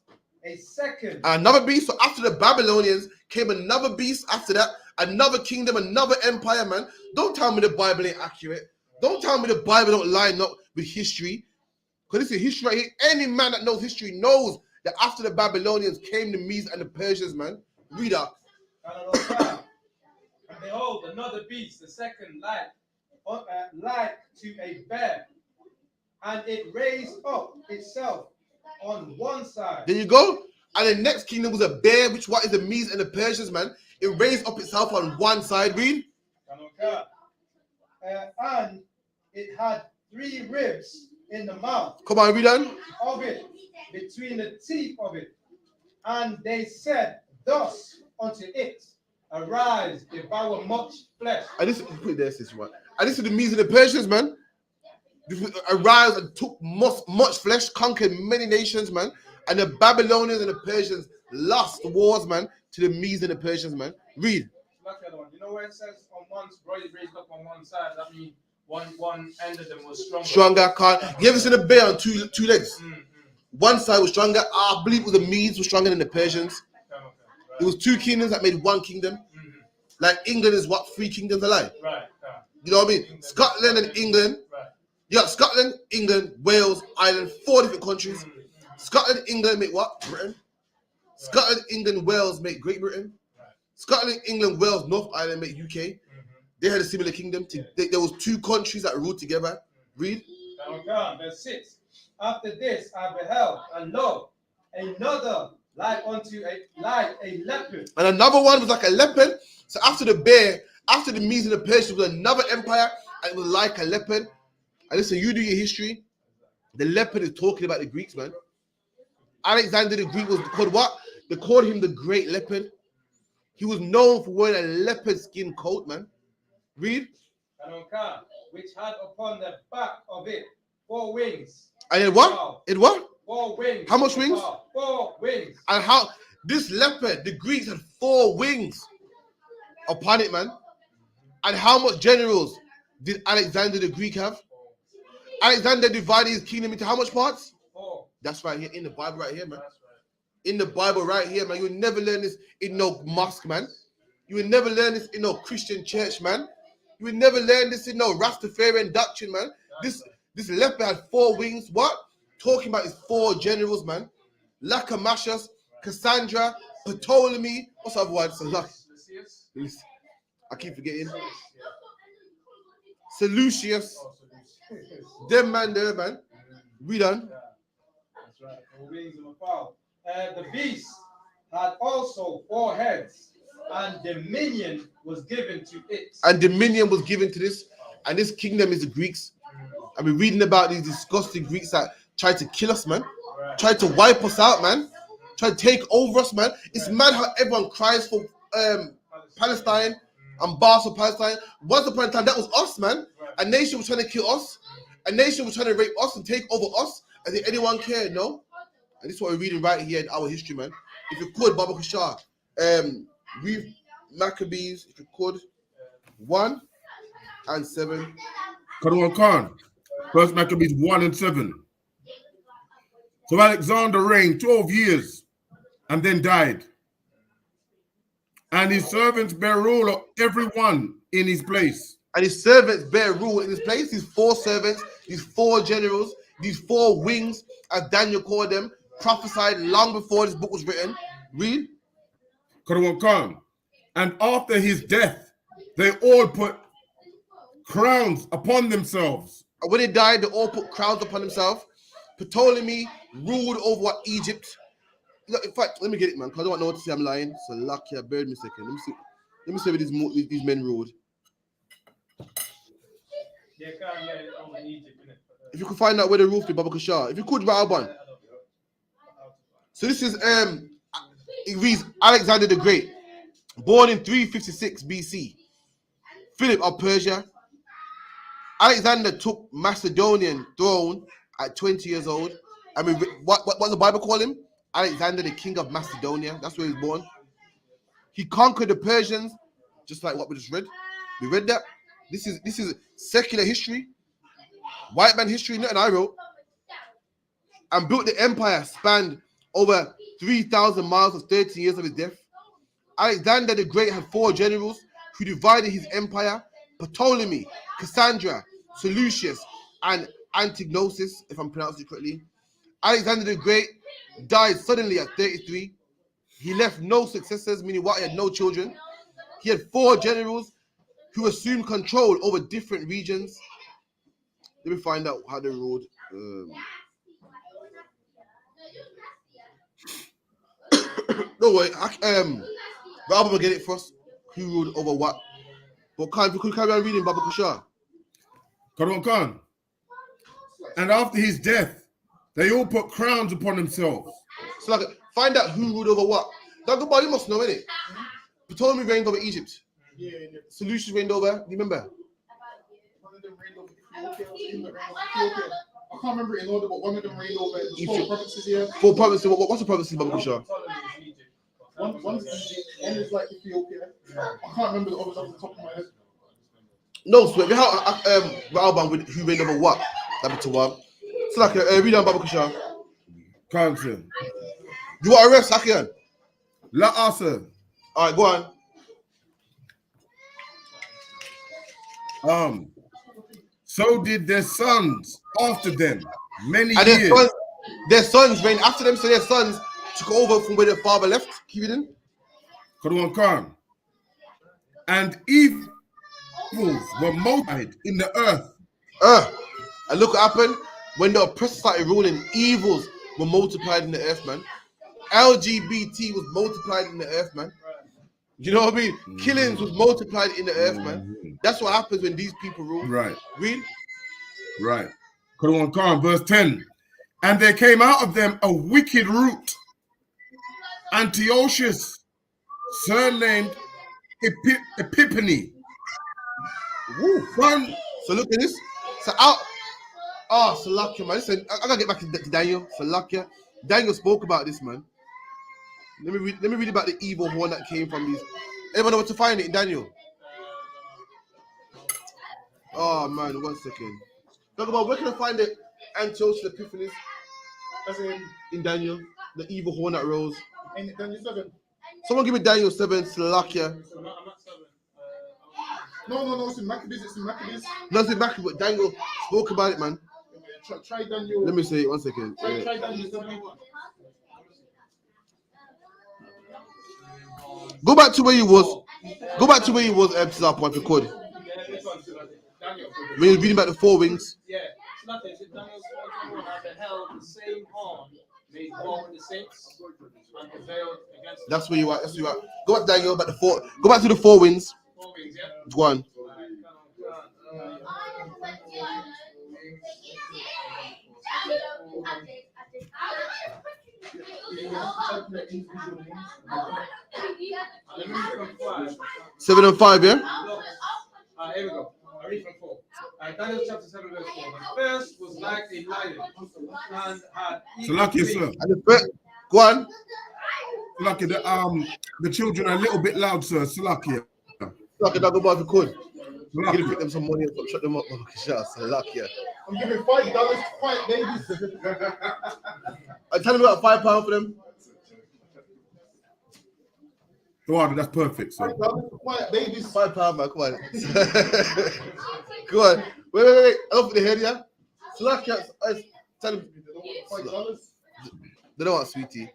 a second. Another beast. So after the Babylonians came another beast. After that, another kingdom, another empire, man. Don't tell me the Bible ain't accurate. Don't tell me the Bible don't line up with history. Because this is history right here. Any man that knows history knows that after the Babylonians came the Medes and the Persians, man. Read up. And behold, another beast, the second, like to a bear, and it raised up itself on one side. There you go. And the next kingdom was a bear, which what is the Medes and the Persians, man. It raised up itself on one side. Read. And it had 3 ribs in the mouth. Come on, read on. Of it, between the teeth of it. And they said thus unto it, arise, devour much flesh. And this put it there, sis, one. And this is the Medes and the Persians, man. Arise and took much flesh, conquered many nations, man. And the Babylonians and the Persians lost the wars, man, to the Medes and the Persians, man. Read. You know where it says on one raised up on one side, that means one end of them was stronger. Stronger, can't. You ever seen a bear on two legs? Mm-hmm. One side was stronger. I believe it was the Medes were stronger than the Persians. Okay, right. It was 2 kingdoms that made one kingdom. Mm-hmm. Like England is what 3 kingdoms are like. Right. You know what I mean? England, Scotland and England. Right. You got Scotland, England, Wales, Ireland, 4 different countries. Mm-hmm. Scotland, England make what? Britain. Right. Scotland, England, Wales make Great Britain. Right. Scotland, England, Wales, North Ireland make UK. Mm-hmm. They had a similar kingdom. There was 2 countries that ruled together. Read. Verse 6. After this I beheld, and lo, another like a leopard. And another one was like a leopard. So after the bear, after the Medes and the Persians, was another empire, and it was like a leopard. And listen, you do your history. The leopard is talking about the Greeks, man. Alexander the Greek was called what? They called him the Great Leopard. He was known for wearing a leopard skin coat, man. Read. Which had upon the back of it 4 wings. And it what? It what? 4 wings. How much wings? 4 wings. And how this leopard, the Greeks had 4 wings upon it, man. And how much generals did Alexander the Greek have? Alexander divided his kingdom into how much parts? 4. That's right here in the Bible right here, man. That's right. In the Bible right here, man. You will never learn this in no mosque, man. You will never learn this in no Christian church, man. You will never learn this in no Rastafarian doctrine, man. This leopard had 4 wings. What? Talking about his 4 generals, man. Lacamachus, Cassandra, Ptolemy. What's the other one? I keep forgetting. Seleucus. Them man there, man. Read on. That's right. 4 wings and a fowl. The beast had also 4 heads, and dominion was given to it. And dominion was given to this. And this kingdom is the Greeks. I've been reading about these disgusting Greeks that tried to kill us, man. Right. Tried to wipe us out, man. Tried to take over us, man. It's mad how everyone cries for Palestine. and bars for Palestine. Once upon a time, that was us, man. A nation was trying to kill us. A nation was trying to rape us and take over us. And did anyone care? No. And this is what we're reading right here in our history, man. If you could, Baba Kashar, read Maccabees, if you could, 1 and 7. Kadwan Khan, First Maccabees 1 and 7. So Alexander reigned 12 years and then died. And his servants bear rule of everyone in his place. And his servants bear rule in his place. These 4 servants, these 4 generals, these 4 wings, as Daniel called them, prophesied long before this book was written. Read. Kadwan Khan. And after his death, they all put crowns upon themselves. And when they died, they all put crowns upon themselves. Ptolemy ruled over what Egypt. Look, in fact, let me get it, man, because I don't want no one to say I'm lying. So lucky, bear with me a second. Let me see where these men ruled. If you could find out where the rule is, Baba Kashar. If you could, Ra'aban. So this is it reads Alexander the Great, born in 356 BC. Philip of Persia. Alexander took Macedonian throne at 20 years old. I mean, what the Bible call him? Alexander, the king of Macedonia. That's where he was born. He conquered the Persians, just like what we just read. We read that. This is secular history, white man history, nothing I wrote. And built the empire, spanned over 3,000 miles of 30 years of his death. Alexander the Great had 4 generals who divided his empire: Ptolemy, Cassandra, Seleucus, and Antignosis, if I'm pronouncing it correctly. Alexander the Great died suddenly at 33. He left no successors, meaning what? He had no children. He had 4 generals who assumed control over different regions. Let me find out how they ruled. No way. Rather than get it first, who ruled over what? But if you could carry on reading, Baba Kushar. Kadwan Khan. And after his death, they all put crowns upon themselves. So like, find out who ruled over what. Dagobah, you must know, innit? Ptolemy reigned over Egypt. Yeah. Seleucus reigned over, do you remember? One of them reigned over Ethiopia. I can't remember it in order, but one of them reigned over the 4 provinces here. 4 provinces. What's the provinces, Baba Kushar? One's Egypt, one is like Ethiopia. I can't remember the others off the top of my head. No, swear. Ra'aban, who reigned over what? That to one. So like, read on Baba Kushar. Council. You want to rest, Akian? La Asa. All right, go on. So did their sons after them many and years. Their sons reigned after them, so their sons took over from where their father left. Keep it in. Kadwan Khan. And evils were multiplied in the earth. And look what happened when the oppressors started ruling. Evils were multiplied in the earth, man. LGBT was multiplied in the earth, man. You know what I mean? Killings was multiplied in the earth, man. That's what happens when these people rule. Right. Read. Right. Kadwan Khan, verse 10. And there came out of them a wicked root, Antiochus, surnamed Epiphany. Son. So look at this. So out. Oh, Salakia, man. Listen, I gotta get back to Daniel. Salakia. Daniel spoke about this, man. Let me read about the evil horn that came from these. Anyone know where to find it in Daniel? Oh man, 1 second. Talk about where can I find the Antiochus Epiphanes? As in Daniel, the evil horn that rose. In Daniel 7. Someone give me Daniel 7, Salakia. I'm not 7. No, it's in Maccabees. It's in Maccabees. No, it's in Maccabees, but Daniel spoke about it, man. Try Daniel. Let me say it 1 second. Try Daniel 7. Go back to where you was. Go back to where you was, if you could. When you're reading about the 4 wings. Yeah, it's nothing. It's Daniel's 4:21. I beheld the same horn made war with the saints and prevailed against. That's where you are. That's where you are. Go back, Daniel. About the 4. Go back to the 4 wings. 4 wings, yeah. Go on. separate individual names. Let me read from 5. 7 and 5, yeah? Look. Here we go. I read from 4. Daniel chapter 7, verse 4. The first was like a lion and had So lucky, sir. And the first, go on. Lucky, the children are a little bit loud, sir. Salakia. Lucky, that go by if you could. You're Lucky. gonna pick them some money and shut them up. Oh, just lucky. I'm giving $5 to quiet babies. I tell them about £5 for them. Oh, that's perfect, sir. $5 to quiet babies. £5, man. Come on. Go on. Wait. I don't think they heard ya. Lucky. I tell them. $5. They don't want sweetie.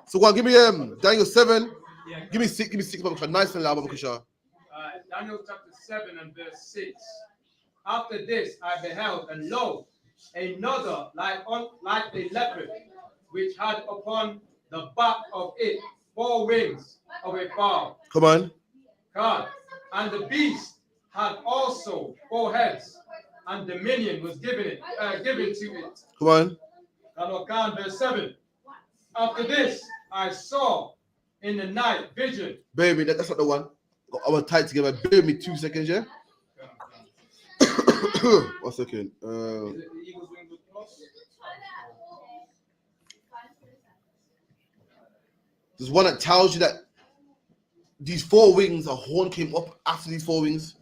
So go on, give me Daniel 7. Yeah. Give me 6, Baba Kusha. Nice and loud, Baba Kusha. Daniel chapter 7 and verse 6. After this I beheld, and lo, another like a leopard, which had upon the back of it 4 wings of a fowl. Come on. God. And the beast had also 4 heads, and dominion was given to it. Come on. God, verse 7. After this I saw in the night vision. Baby, that's not the one. I was tied together. Bear me 2 seconds, yeah? 1 second. Is it the eagle's wings with cross? There's one that tells you that these 4 wings, a horn came up after these 4 wings.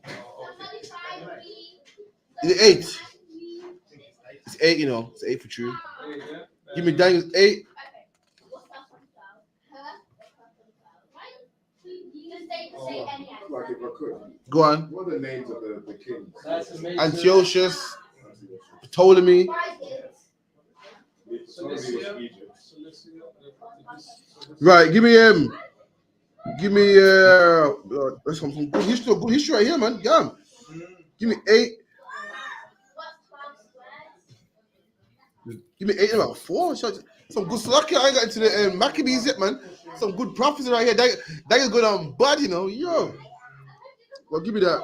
Is it 8? It's 8, you know. It's 8 for true. Yeah. Give me Daniel 8. Like if I could, Go on. what are the names of the kings? That's amazing. Antiochus, Ptolemy. Right, give me that's some good history right here, man. Yeah. Give me 8. Give me 8 and about 4. Some good slack here. I ain't got into the Maccabees yet, man. Some good prophecy right here. That is going on bad, you know. Yo. Well, give me that.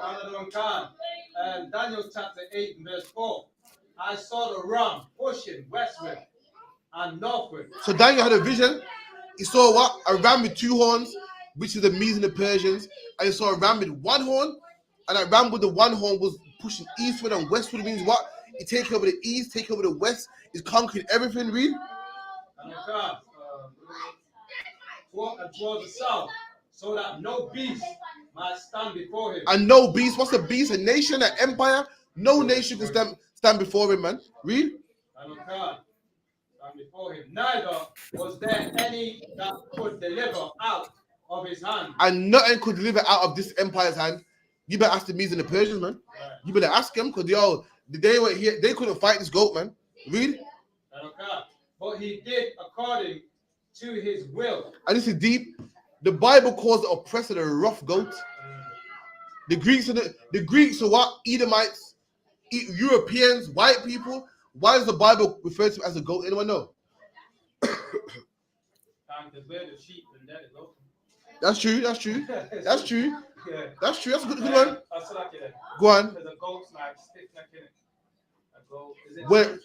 Daniel chapter 8 verse 4. I saw the ram pushing westward and northward. So Daniel had a vision. He saw what? A ram with 2 horns, which is the Medes and the Persians. And he saw a ram with 1 horn. And that ram with the 1 horn was pushing eastward and westward. Means what? He take over the east, take over the west. He's conquering everything, read. Towards the south, so that no beast might stand before him. And no beast. What's a beast? A nation, an empire. No nation can stand before him, man. Read. Stand before him. Neither was there any that could deliver out of his hand. And nothing could deliver out of this empire's hand. You better ask the Medes and the Persians, man. Right. You better ask them, because they were here. They couldn't fight this goat, man. Read. But he did according to his will. And this is deep. The Bible calls the oppressor the rough goat. The Greeks are what? Edomites, Europeans, white people. Why does the Bible refer to him as a goat? Anyone know? That's true. That's true. That's true. Yeah. That's true. That's a good one. Go on. There's a goat's like stiff neck in it. A goat. Is it Where?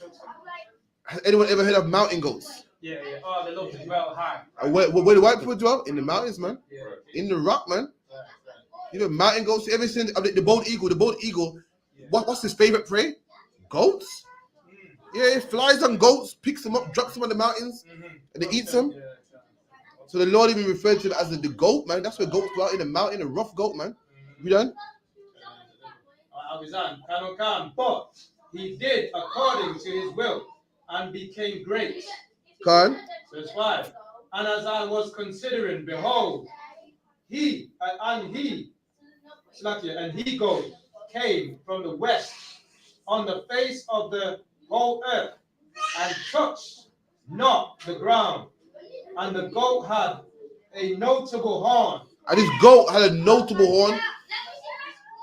Has anyone ever heard of mountain goats? Yeah. Oh, they love to dwell high. Where do white people dwell? In the mountains, man. Yeah. In the rock, man. Right. You know, mountain goats. Ever since the bald eagle. The bald eagle. Yeah. What's his favorite prey? Goats. Yeah, it flies on goats, picks them up, drops them on the mountains, and they eat them. Yeah, So the Lord even referred to it as the goat, man. That's where goats dwell, in the mountain, a rough goat, man. You done? But he did according to his will and became great. Khan. Verse 5. And as I was considering, behold, he goat came from the west on the face of the whole earth and touched not the ground. And the goat had a notable horn. And this goat had a notable horn.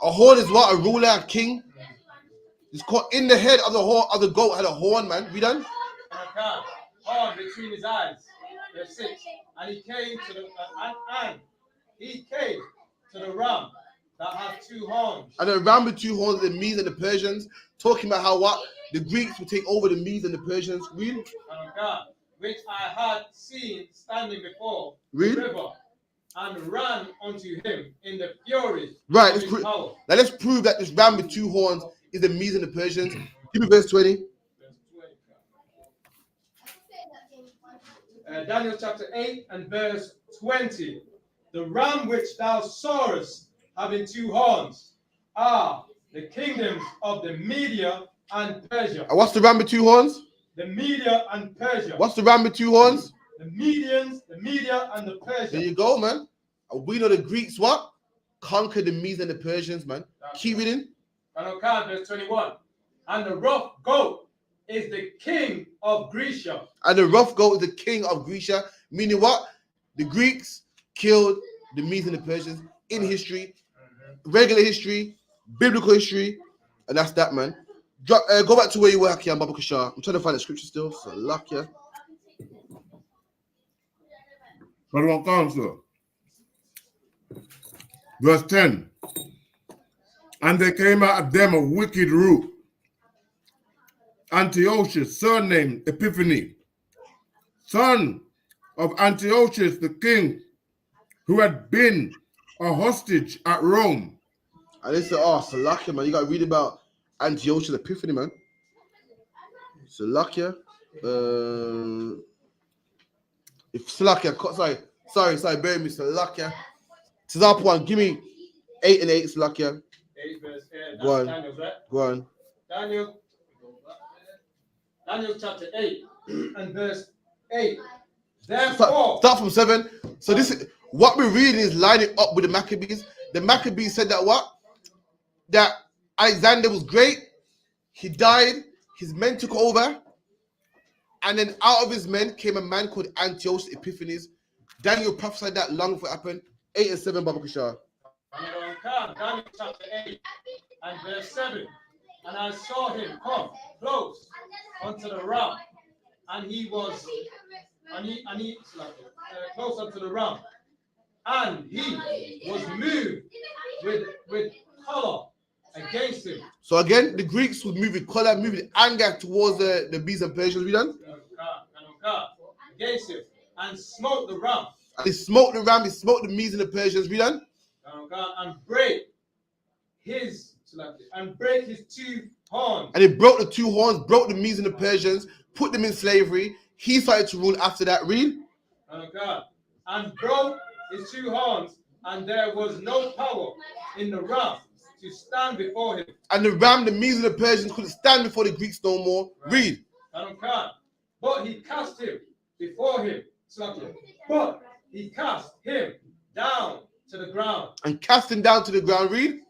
A horn is what? A ruler, a king. It's called in the head of the horn of the goat had a horn, man. We done? Horn between his eyes. Verse 6. And he came to the ram that had 2 horns. And the ram with 2 horns, the Medes and the Persians, talking about how what? The Greeks would take over the Medes and the Persians. Read. which I had seen standing before Read. the river, and ran unto him in the fury Right, of his power. now let's prove that this ram with 2 horns is the Medes and the Persians. Give me verse 20. Verse 20. Daniel chapter 8 and verse 20. The ram which thou sawest having 2 horns are the kingdoms of the Media and Persia. And what's the ram with 2 horns? The Media and Persia. What's the ram with 2 horns? The Medians, the Media, and the Persia. There you go, man. And we know the Greeks what? Conquered the Medes and the Persians, man. Keep reading. Verse 21. And the rough goat is the king of Grecia. And the rough goat is the king of Grecia. Meaning what? The Greeks killed the Medes and the Persians in history, regular history, biblical history, and that's that, man. Go back to where you were, Hakian Baba Kashar. I'm trying to find the scripture still. So luck, yeah. But what comes, sir? Verse 10. And there came out of them a wicked root, Antiochus, surnamed Epiphany, son of Antiochus the king, who had been a hostage at Rome. And it's Salakia, man. You got to read about Antiochus Epiphany, man. Salakia. If Salakia, sorry, bear me, Salakia. Tizap 1, give me 8 and 8, Salakia. 8 verse 8. Go on. Daniel's, right? Go on. Daniel chapter 8 and verse 8. Therefore, Start from 7. So this is what we're reading is lining up with the Maccabees. The Maccabees said that what? That Alexander was great. He died. His men took over. And then out of his men came a man called Antiochus Epiphanes. Daniel prophesied that long before it happened. 8 and 7, Baba Kishar. Daniel chapter 8 and verse 7. And I saw him come close unto the ram, and he was close unto the ram, and he was moved with color against him. So again, the Greeks would move with color, move with anger towards the Medes and Persians. We done? Against him, and smote the ram. And he smoked the ram, he smoked the Medes and the Persians. We done? And break his 2 horns. And he broke the 2 horns, broke the Medes and the Persians, put them in slavery. He started to rule after that. Read. And broke his 2 horns, and there was no power in the ram to stand before him. And the ram, the Medes and the Persians couldn't stand before the Greeks no more. Read. But he cast him before him. But he cast him down to the ground. And cast him down to the ground. Read.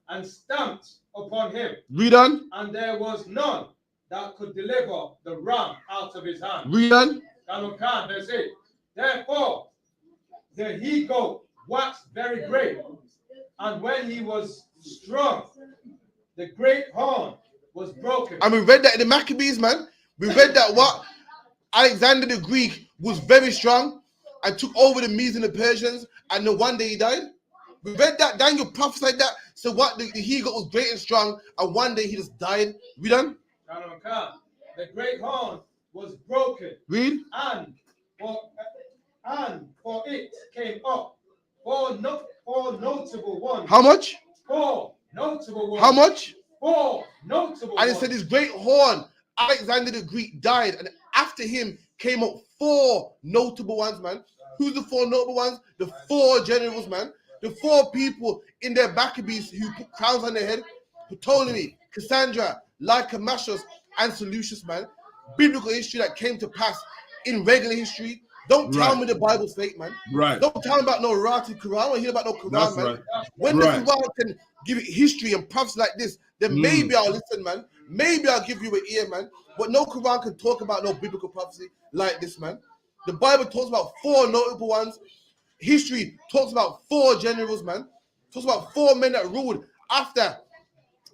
And stamped upon him. Read on. And there was none that could deliver the ram out of his hand. Read on. Verse 8. Therefore, the he-goat waxed very great, and when he was strong, the great horn was broken. And we read that in the Maccabees, man. We read that what? Alexander the Greek was very strong and took over the Medes and the Persians, and then one day he died. We read that. Daniel prophesied that. So what? The he-goat was great and strong, and one day he just died. Read on. The great horn was broken. Read. And for it came up 4 notable ones. How much? 4 notable ones. How much? 4 notable ones. And it said this great horn, Alexander the Greek, died, and after him came up 4 notable ones, man. Who's the 4 notable ones? The 4 generals, man. The 4 people in their Maccabees who put crowns on their head. Ptolemy, Cassandra, Lycomachus, and Seleucus, man. Biblical history that came to pass in regular history. Don't tell me the Bible's fake, man. Right. Don't tell me about no Rati Quran. I don't hear about no Quran, That's man. right. When the Quran can give it history and prophets like this, then maybe I'll listen, man. Maybe I'll give you an ear, man. But no Quran can talk about no biblical prophecy like this, man. The Bible talks about 4 notable ones. History talks about 4 generals, man. Talks about 4 men that ruled after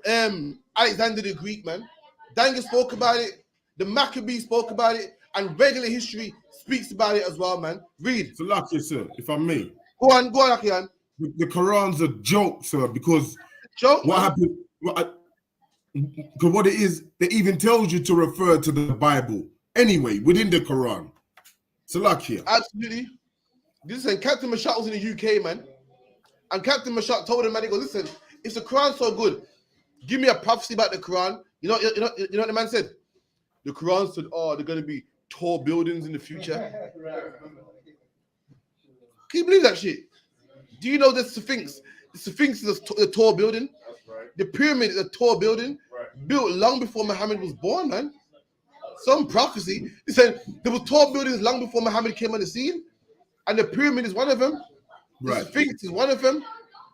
Alexander the Greek, man. Daniel spoke about it. The Maccabees spoke about it. And regular history speaks about it as well, man. Read. So, lucky, sir, if I may. Go on, Akian. The Quran's a joke, sir, because joke, what happened? Because what it is, they even tells you to refer to the Bible anyway within the Quran. Salakia. Absolutely. Listen, Captain Mashak was in the UK, man. And Captain Mashak told him, man, he goes, listen, if the Quran's so good, give me a prophecy about the Quran. You know what the man said? The Quran said, oh, they're going to be tall buildings in the future. Can you believe that shit? Do you know the Sphinx? The Sphinx is a tall building. That's right. The pyramid is a tall building, built long before Muhammad was born, man. Some prophecy. He said there were tall buildings long before Muhammad came on the scene, and the pyramid is one of them. The Sphinx is one of them.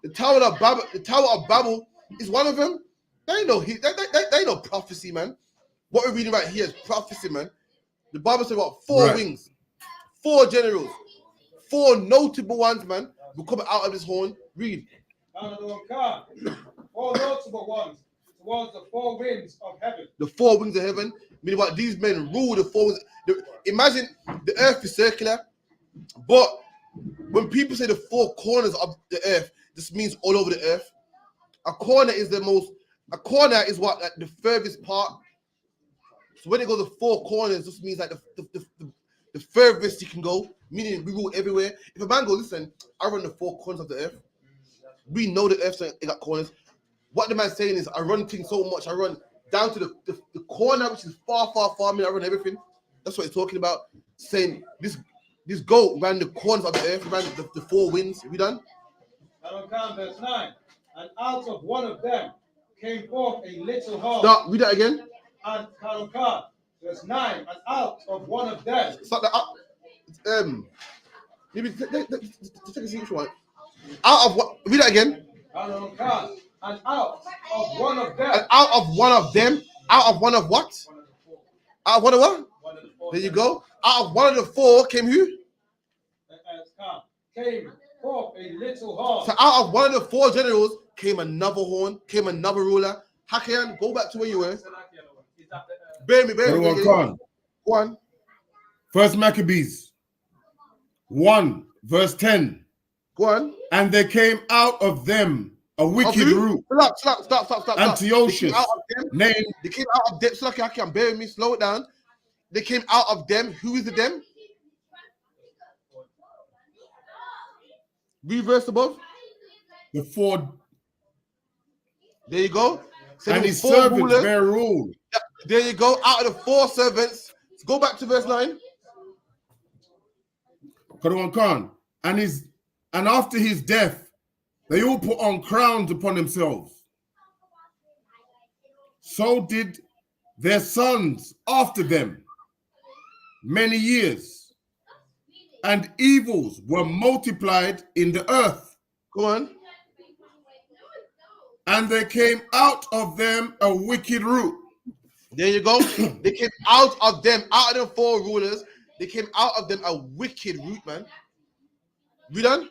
The Tower of Babel is one of them. They ain't no prophecy, man. What we're reading right here is prophecy, man. The Bible said about 4 wings, 4 generals, 4 notable ones, man, will come out of this horn. Read. 4 notable ones towards the 4 winds of heaven. The 4 wings of heaven, meaning what these men rule the 4 wings. Imagine the earth is circular, but when people say the 4 corners of the earth, this means all over the earth. A corner is what, like, the furthest part. So when it goes to 4 corners, this means like the furthest you can go, meaning we rule everywhere. If a man goes, listen, I run the 4 corners of the earth. We know the earth, so it got corners. What the man's saying is, I run things so much, I run down to the corner, which is far, far, far. I mean, I run everything. That's what he's talking about. Saying this goat ran the corners of the earth, ran the 4 winds. Are we done? Verse 9. And out of one of them came forth a little horn. Stop. Read that again. And verse 9. And out of one of them. Stop that up. Maybe take a seat, one. Out of what? Read that again. And out of one of them. And out of one of them. Out of one of what? Out of one of what? There you go. Out of one of the 4 came who? Came forth a little horn. So out of one of the 4 generals came another horn, came another ruler. Hakan, go back to where you were. Bear me. Go on. First Maccabees 1 verse 10. Go on. And there came out of them a wicked root. Stop. Antiochus. Named. They came out of them. Hakan, bear with me. Slow it down. They came out of them. Who is the them? Reverse above. The 4. There you go. So and his servants rulers. bear rule. There you go. Out of the 4 servants. Go back to verse 9. And after his death, they all put on crowns upon themselves. So did their sons after them many years, and evils were multiplied in the earth. Go on. And there came out of them a wicked root. There you go. They came out of them, out of the 4 rulers. They came out of them a wicked root, man. We done?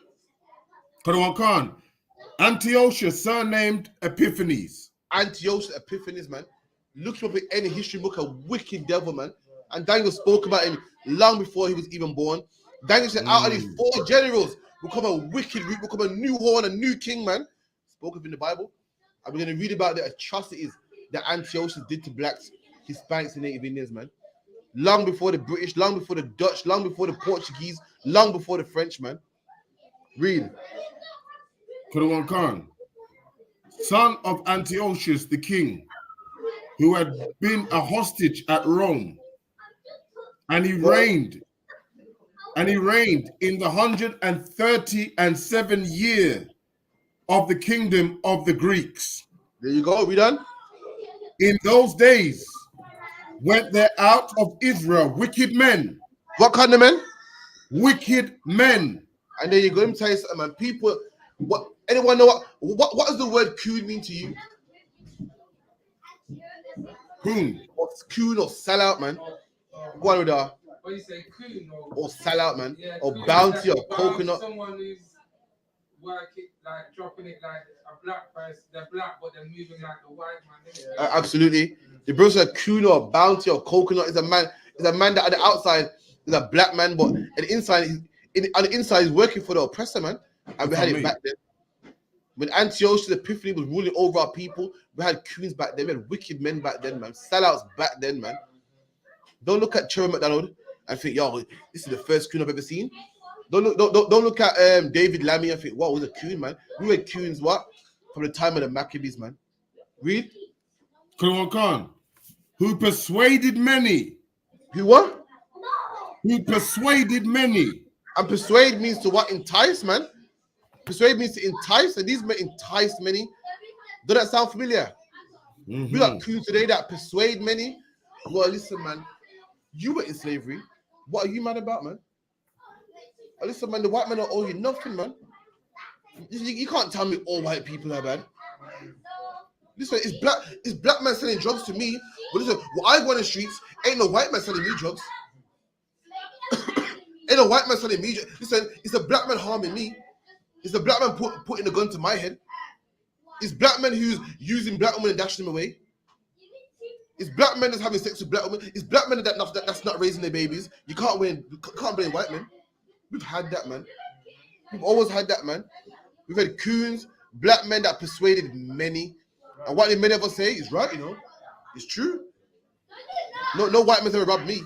Antiochus, surnamed Epiphanes. Antiochus Epiphanes, man. Look up in any history book, a wicked devil, man. And Daniel spoke about him long before he was even born. Daniel said, out of these 4 generals will come a wicked root, will come a new horn, a new king, man. Spoke of in the Bible. And we're going to read about the atrocities that Antiochus did to blacks, Hispanics, and Native Indians, man. Long before the British, long before the Dutch, long before the Portuguese, long before the French, man. Read. Son of Antiochus the king, who had been a hostage at Rome, and he reigned in the 137th year of the kingdom of the Greeks. There you go. We done? In those days went there out of Israel wicked men. What kind of men? Wicked men. And there you go. Let me tell you something, man. People, what? Anyone know what does the word coon mean to you? Coon. Or coon or sell out, man. Go on with that. What do you say, coon or sell out, man. Yeah, or coon, bounty like or coconut. Someone who's working, like dropping it like a black person. They're black, but they're moving like the white man. Absolutely. The bro said coon or bounty or coconut is a man. Is a man that at the outside is a black man, but on the inside, on the inside, he's working for the oppressor, man. And we had it back then. When Antiochus Epiphany was ruling over our people, we had coons back then. We had wicked men back then, man. Sellouts back then, man. Don't look at Cherry McDonald and think, yo, this is the first coon I've ever seen. Don't look at David Lammy and think, what was a coon, man? We were coons, what? From the time of the Maccabees, man. Read. Quran Khan, who persuaded many. Who what? Who persuaded many. And persuade means to what? Entice, man. Persuade means to entice, and these men entice many. Does that sound familiar? Mm-hmm. We got coons today that persuade many. Well, listen, man. You were in slavery. What are you mad about, man? Oh, listen, man, the white men don't owe you nothing, man. You can't tell me all white people are bad. Listen, it's black men selling drugs to me. But listen, when I go on the streets, ain't no white man selling me drugs. Ain't no white man selling me drugs. Listen, it's a black man harming me. It's a black man putting a gun to my head. It's black men who's using black women and dashing them away. It's black men that's having sex with black women. It's black men that's not raising their babies. You can't blame white men. We've had that, man. We've always had that, man. We've had coons, black men that persuaded many. And what many of us say is right, you know. It's true. No white man's ever robbed me.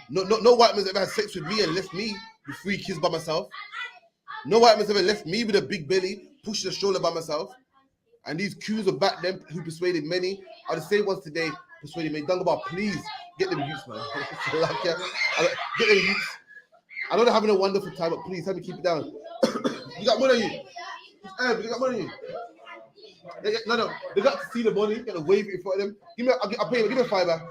No white man's ever had sex with me and left me with 3 kids by myself. No white man's ever left me with a big belly, pushing a stroller by myself. And these coons of back then who persuaded many are the same ones today persuading many. Don't go about, please get them youths, man. Get them youths. I know they're having a wonderful time, but please help me keep it down. You got money on you. You got money on you. No, they got to see the money, get to wave it in front of them. I'll pay you, give me a $5.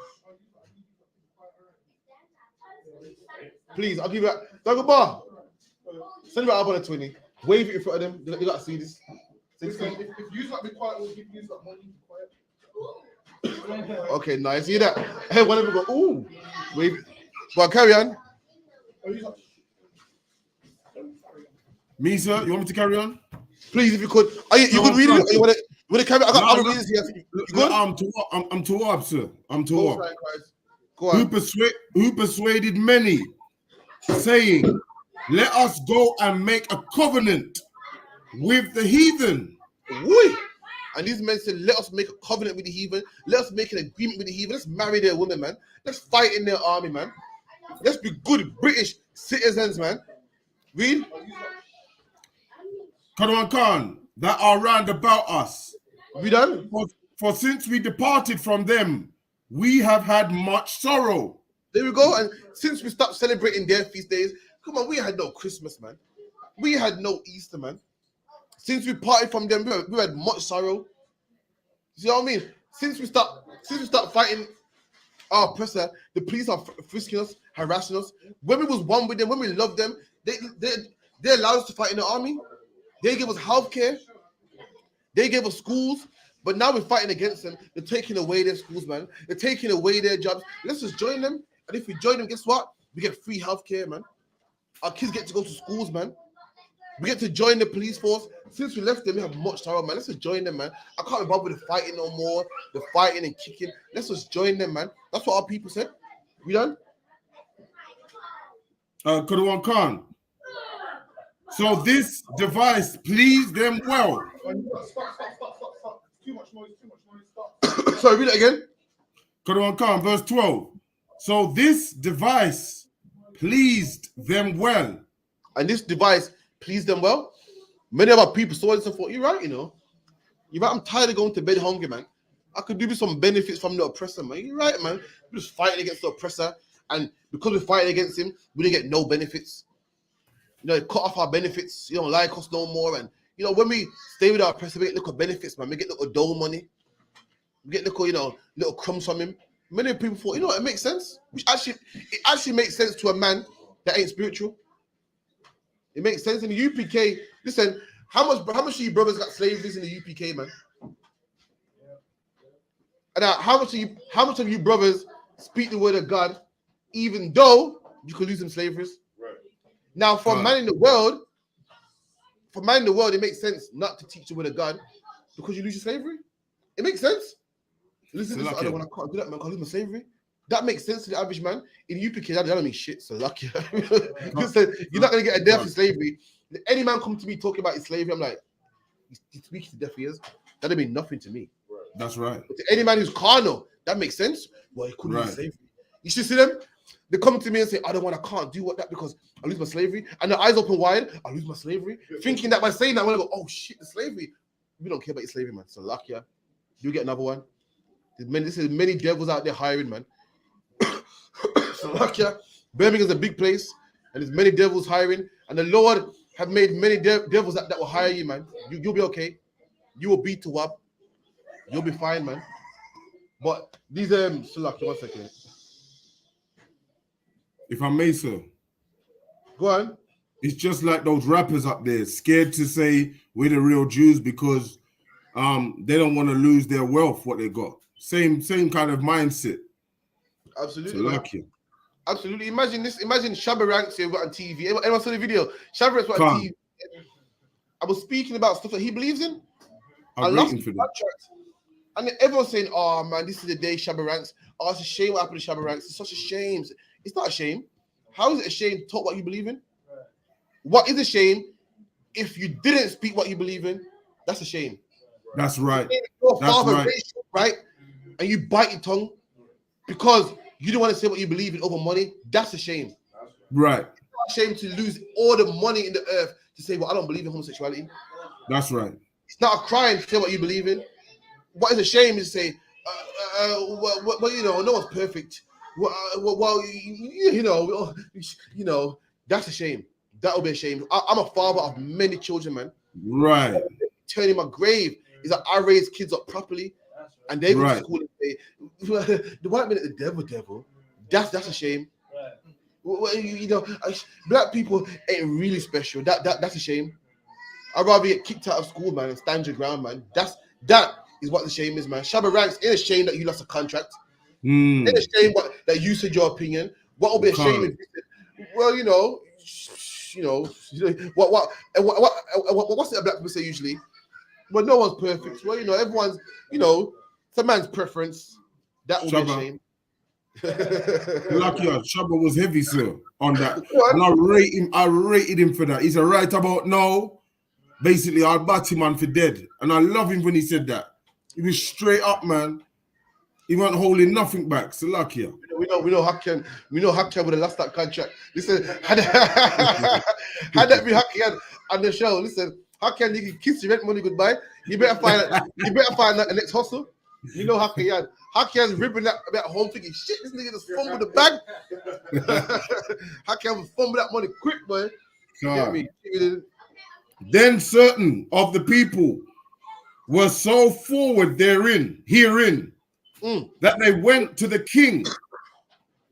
Please, I'll give you that. Don't go bar. Send me out on a 20. Wave it in front of them. They got to see this. Listen, if you not be quiet, we'll give you that money. Be quiet. Okay, nice. See that? Hey, one of them go, ooh. Wave it. Well, carry on. Me, sir, you want me to carry on? Please, if you could. You could read it? You want to carry on? I got other readers here. You good? I'm too up, sir. I'm too up. Go on. Who persuaded many, saying, let us go and make a covenant with the heathen. Woo! And these men said, let us make a covenant with the heathen. Let us make an agreement with the heathen. Let's marry their women, man. Let's fight in their army, man. Let's be good British citizens, man. Read. Quran Khan, that are round about us. We done? For since we departed from them, we have had much sorrow. There we go. And since we stopped celebrating their feast days, come on, we had no Christmas, man. We had no Easter, man. Since we parted from them, we had much sorrow. You know what I mean? Since we stopped fighting our oppressor, the police are frisking us, harassing us. When we was one with them, when we loved them, they allowed us to fight in the army. They gave us healthcare. They gave us schools. But now we're fighting against them. They're taking away their schools, man. They're taking away their jobs. Let's just join them. And if we join them, guess what? We get free healthcare, man. Our kids get to go to schools, man. We get to join the police force. Since we left them, we have much sorrow, man. Let's just join them, man. I can't be bothered with the fighting no more. The fighting and kicking. Let's just join them, man. That's what our people said. We done? Quran Khan. So this device pleased them well. Stop. Too much noise, stop. Sorry, read it again. Quran Khan, verse 12. So this device pleased them well. And this device pleased them well. Many of our people saw this and thought, you're right, you know. You're right, I'm tired of going to bed hungry, man. I could do with some benefits from the oppressor, man. You're right, man. We're just fighting against the oppressor. And because we're fighting against him, we didn't get no benefits. You know, it cut off our benefits. You don't like us no more. And, you know, when we stay with our oppressor, we get little benefits, man. We get little dole money. We get little, you know, little crumbs from him. Many people thought, you know what, it makes sense. It actually makes sense to a man that ain't spiritual. It makes sense. In the UPK, listen, how much of you brothers got slaveries in the UPK, man? And how much of you brothers speak the word of God, even though you could lose them slaveries? Right. Now, for a man in the world, it makes sense not to teach the word of God because you lose your slavery. It makes sense. Listen to this other one. I can't do that, man. I can't lose my slavery. That makes sense to the average man. In UPK, that don't mean shit. So lucky. Listen, you're not gonna get a death in slavery. If any man come to me talking about his slavery, I'm like, he's speaking to deaf ears. That don't mean nothing to me. That's right. But to any man who's carnal, that makes sense. Well, he couldn't lose slavery. You should see them. They come to me and say, I can't do that because I lose my slavery. And their eyes open wide, I lose my slavery. Thinking that by saying that, I'm going to go, oh shit, the slavery. We don't care about your slavery, man. So luck, yeah. You get another one. There's many devils out there hiring, man. So luck, yeah. Birmingham's a big place, and there's many devils hiring. And the Lord have made many devils that will hire you, man. You'll be okay. You will beat to up. You'll be fine, man. But these so luck, 1 second. If I may, sir. Go on. It's just like those rappers up there, scared to say we're the real Jews because they don't want to lose their wealth, what they got. Same kind of mindset. Absolutely. So lucky. Absolutely. Imagine this. Imagine Shabba Ranks here on TV. Anyone saw the video? Shabba Ranks on TV. I was speaking about stuff that he believes in. I lost the contract. And everyone's saying, oh man, this is the day Shabba Ranks. Oh, it's a shame what happened to Shabba Ranks. It's such a shame. It's not a shame. How is it a shame to talk what you believe in? What is a shame if you didn't speak what you believe in? That's a shame. That's right. Your father raised you, right? And you bite your tongue because you don't want to say what you believe in over money. That's a shame. Right. It's not a shame to lose all the money in the earth to say, well, I don't believe in homosexuality. That's right. It's not a crime to say what you believe in. What is a shame is to say, well, you know, no one's perfect. Well, you know, that's a shame. That would be a shame. I'm a father of many children, man. Right. Turning my grave is that I raise kids up properly, and they go to school and say, the white man is the devil. That's a shame. Well, you know, black people ain't really special. That's a shame. I'd rather get kicked out of school, man, and stand your ground, man. That is what the shame is, man. Shabba Ranks, ain't a shame that you lost a contract. Ain't a shame that you said your opinion. What will be a shame if you said, well, you know, what's it black people say usually? Well, no one's perfect. Well, you know, everyone's, you know, it's a man's preference. That will be a shame. Lucky, Shabba was heavy, sir, on that. And I rated him for that. He's a right about now. Basically, I'll bat him on for dead. And I love him when he said that. He was straight up, man. He wasn't holding nothing back. So lucky. We know Hakian would have lost that contract. Listen, had that be Hakian on the show. Listen, Hakian, you can kiss your rent money goodbye. You better find that the next hustle. You know Hakian's ripping that home thinking, shit, this nigga just fumbled the bag. Hakian will fumble that money quick, boy. Get me. Then certain of the people were so forward herein, that they went to the king,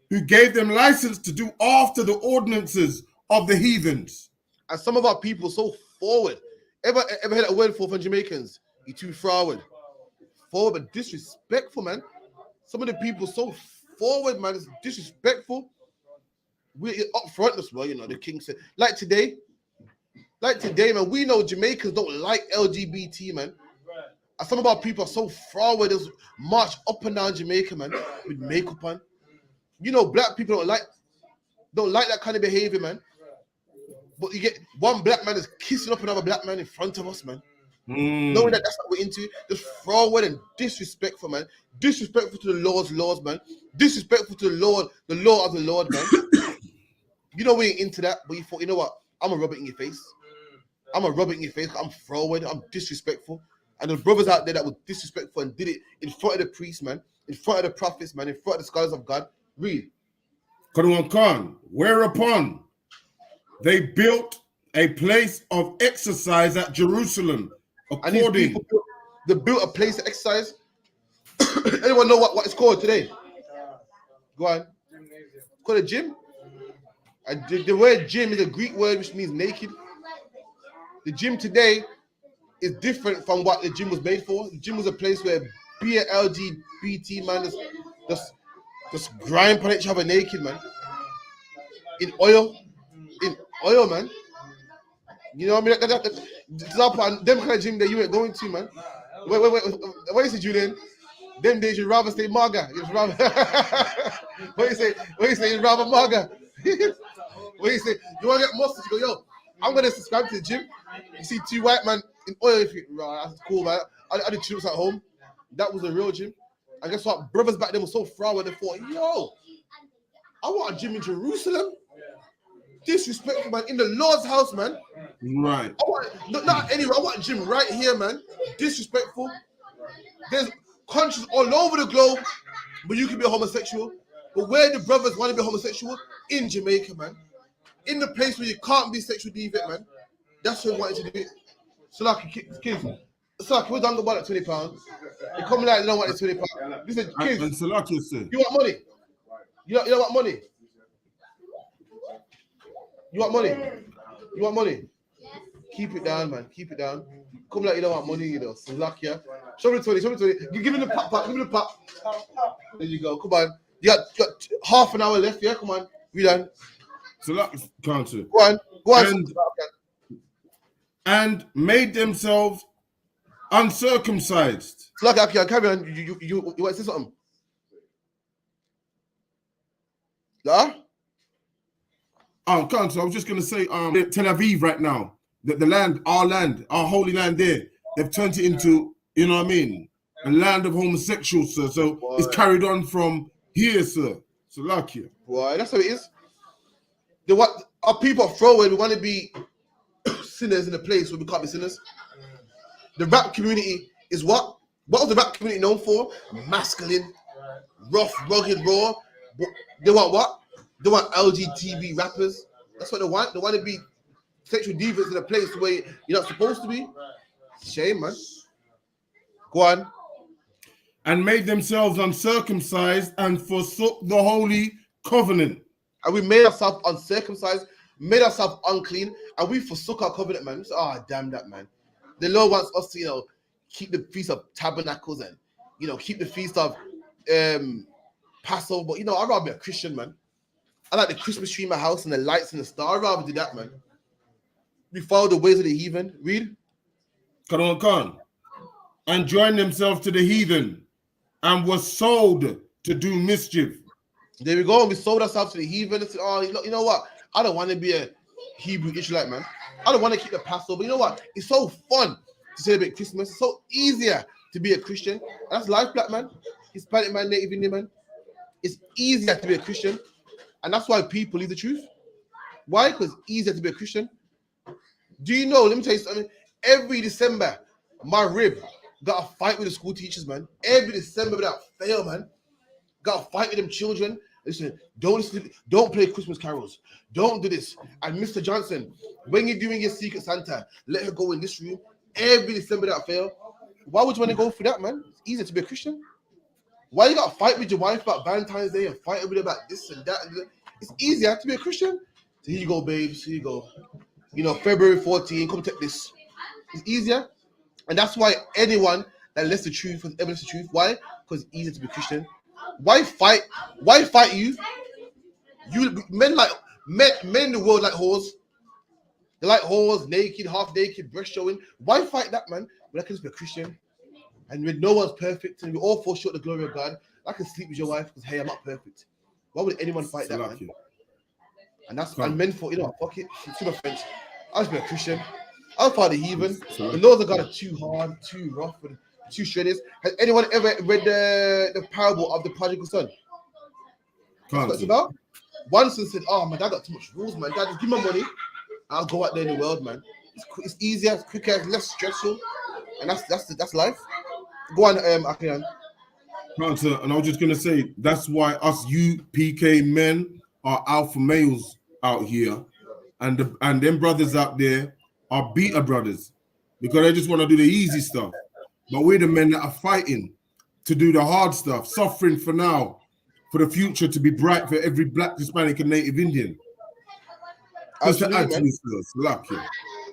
who gave them license to do after the ordinances of the heathens. And some of our people so forward. Ever heard that word from Jamaicans? You too forward. Forward, but disrespectful, man. Some of the people so forward, man, it's disrespectful. We're up front as well, you know, the king said. Like today, man, we know Jamaicans don't like LGBT, man. And some of our people are so forward, there's march up and down Jamaica, man, with makeup on. You know, black people don't like that kind of behavior, man. But you get one black man is kissing up another black man in front of us, man. Knowing that that's what we're into, just forward and disrespectful, man. Disrespectful to the laws, man. Disrespectful to the law of the Lord, man. You know we ain't into that, but you thought, you know what? I'm gonna rub it in your face. I'm forward. I'm disrespectful. And the brothers out there that were disrespectful and did it in front of the priests, man, in front of the prophets, man, in front of the scholars of God. Read. Khan, whereupon they built a place of exercise at Jerusalem. According, they built a place of exercise. Anyone know what it's called today? Go on. It's called a gym. And the word gym is a Greek word which means naked. The gym today is different from what the gym was made for. The gym was a place where LGBT man just grind upon each other naked, man. In oil, man. You know what I mean? That's up them kind of gym that you ain't going to, man. Wait. What is it, Julian? Them days you'd rather stay maga. You'd rather. What you say? You'd rather maga. What you say? You want to get muscles? You go, yo, I'm gonna subscribe to the gym. You see two white man in oil. If you, that's cool, man. I did trips at home. That was a real gym. And guess what? Brothers back then were so forward. They thought, yo, I want a gym in Jerusalem. Disrespectful, man. In the Lord's house, man. Right. I want not anywhere. I want a gym right here, man. Disrespectful. There's countries all over the globe where you can be a homosexual. But where the brothers want to be homosexual? In Jamaica, man. In the place where you can't be sexual deviant, man. That's what I wanted to do it. So like kids. So like, we don't go about that £20. You come like you don't want the £20. Listen, kids. And Salakia said, You want money? You don't want money? You want money? You want money? Keep it down, man. Keep it down. Come like you don't want money, you know. Salakia. Show me the 20. Show me the 20. You give me the pop. Give me the pop. There you go. Come on. You got half an hour left. Yeah, come on. We done. Salakia counsel. Go on. Go on. And made themselves uncircumcised. Salakia, carry on. You want to say something? Yeah? Counsel, I was just gonna say, Tel Aviv right now, the land, our holy land there, they've turned it into, you know what I mean, a land of homosexuals, sir. So it's carried on from here, sir. Salakia. Boy, that's how it is. Our people are throwaway. We want to be sinners in a place where we can't be sinners. The rap community is what? What was the rap community known for? Masculine, rough, rugged, raw. They want what? They want LGBT rappers. That's what they want. They want to be sexual deviants in a place where you're not supposed to be. Shame, man. Go on. And made themselves uncircumcised and forsook the holy covenant. And we made ourselves uncircumcised, made ourselves unclean, and we forsook our covenant, man. So, damn that, man. The Lord wants us to, keep the Feast of Tabernacles and, keep the Feast of Passover. But, I'd rather be a Christian, man. I like the Christmas tree in my house and the lights and the star. I'd rather do that, man. We follow the ways of the heathen. Read. Come. And joined themselves to the heathen and was sold to do mischief. There we go. And we sold ourselves to the heathen. Said, you know what? I don't want to be a Hebrew Israelite, man. I don't want to keep the Passover. You know what? It's so fun to celebrate Christmas. It's so easier to be a Christian. And that's life, black man. Hispanic man, Native Indian man. It's easier to be a Christian. And that's why people leave the truth. Why? Because it's easier to be a Christian. Do you know? Let me tell you something. Every December, my rib got a fight with the school teachers, man. Every December without fail, man. Got a fight with them children. Listen, don't play Christmas carols. Don't do this. And Mr. Johnson, when you're doing your Secret Santa, let her go in this room. Every December without fail. Why would you want to go through that, man? It's easier to be a Christian. Why you got to fight with your wife about Valentine's Day and fight with her about this and that? It's easier to be a Christian. So here you go, babes. Here you go. February 14, come take this. It's easier. And that's why anyone that lets the truth has ever lets the truth. Why? Because it's easier to be Christian. Why fight? Why fight you? Men in the world like whores. They like whores, naked, half naked, breast showing. Why fight that, man? When I can just be a Christian. And when no one's perfect and we all fall short of the glory of God, I can sleep with your wife because, hey, I'm not perfect. Why would anyone fight that, man? And that's and men for, fuck it. It's no offense. I'll just be a Christian. I'll follow the heathen. The laws of God are too hard, too rough, and too strenuous. Has anyone ever read the parable of the prodigal son? That's what it's about. One son said, my dad got too much rules, man. Dad, just give me my money. I'll go out there in the world, man. It's easier, it's quicker, it's less stressful. And that's life. Go on, Akian. And I was just gonna say that's why us UPK men are alpha males out here, and them brothers out there are beta brothers because they just want to do the easy stuff. But we're the men that are fighting to do the hard stuff, suffering for now, for the future to be bright for every black, Hispanic, and Native Indian. Just to add to this, lucky.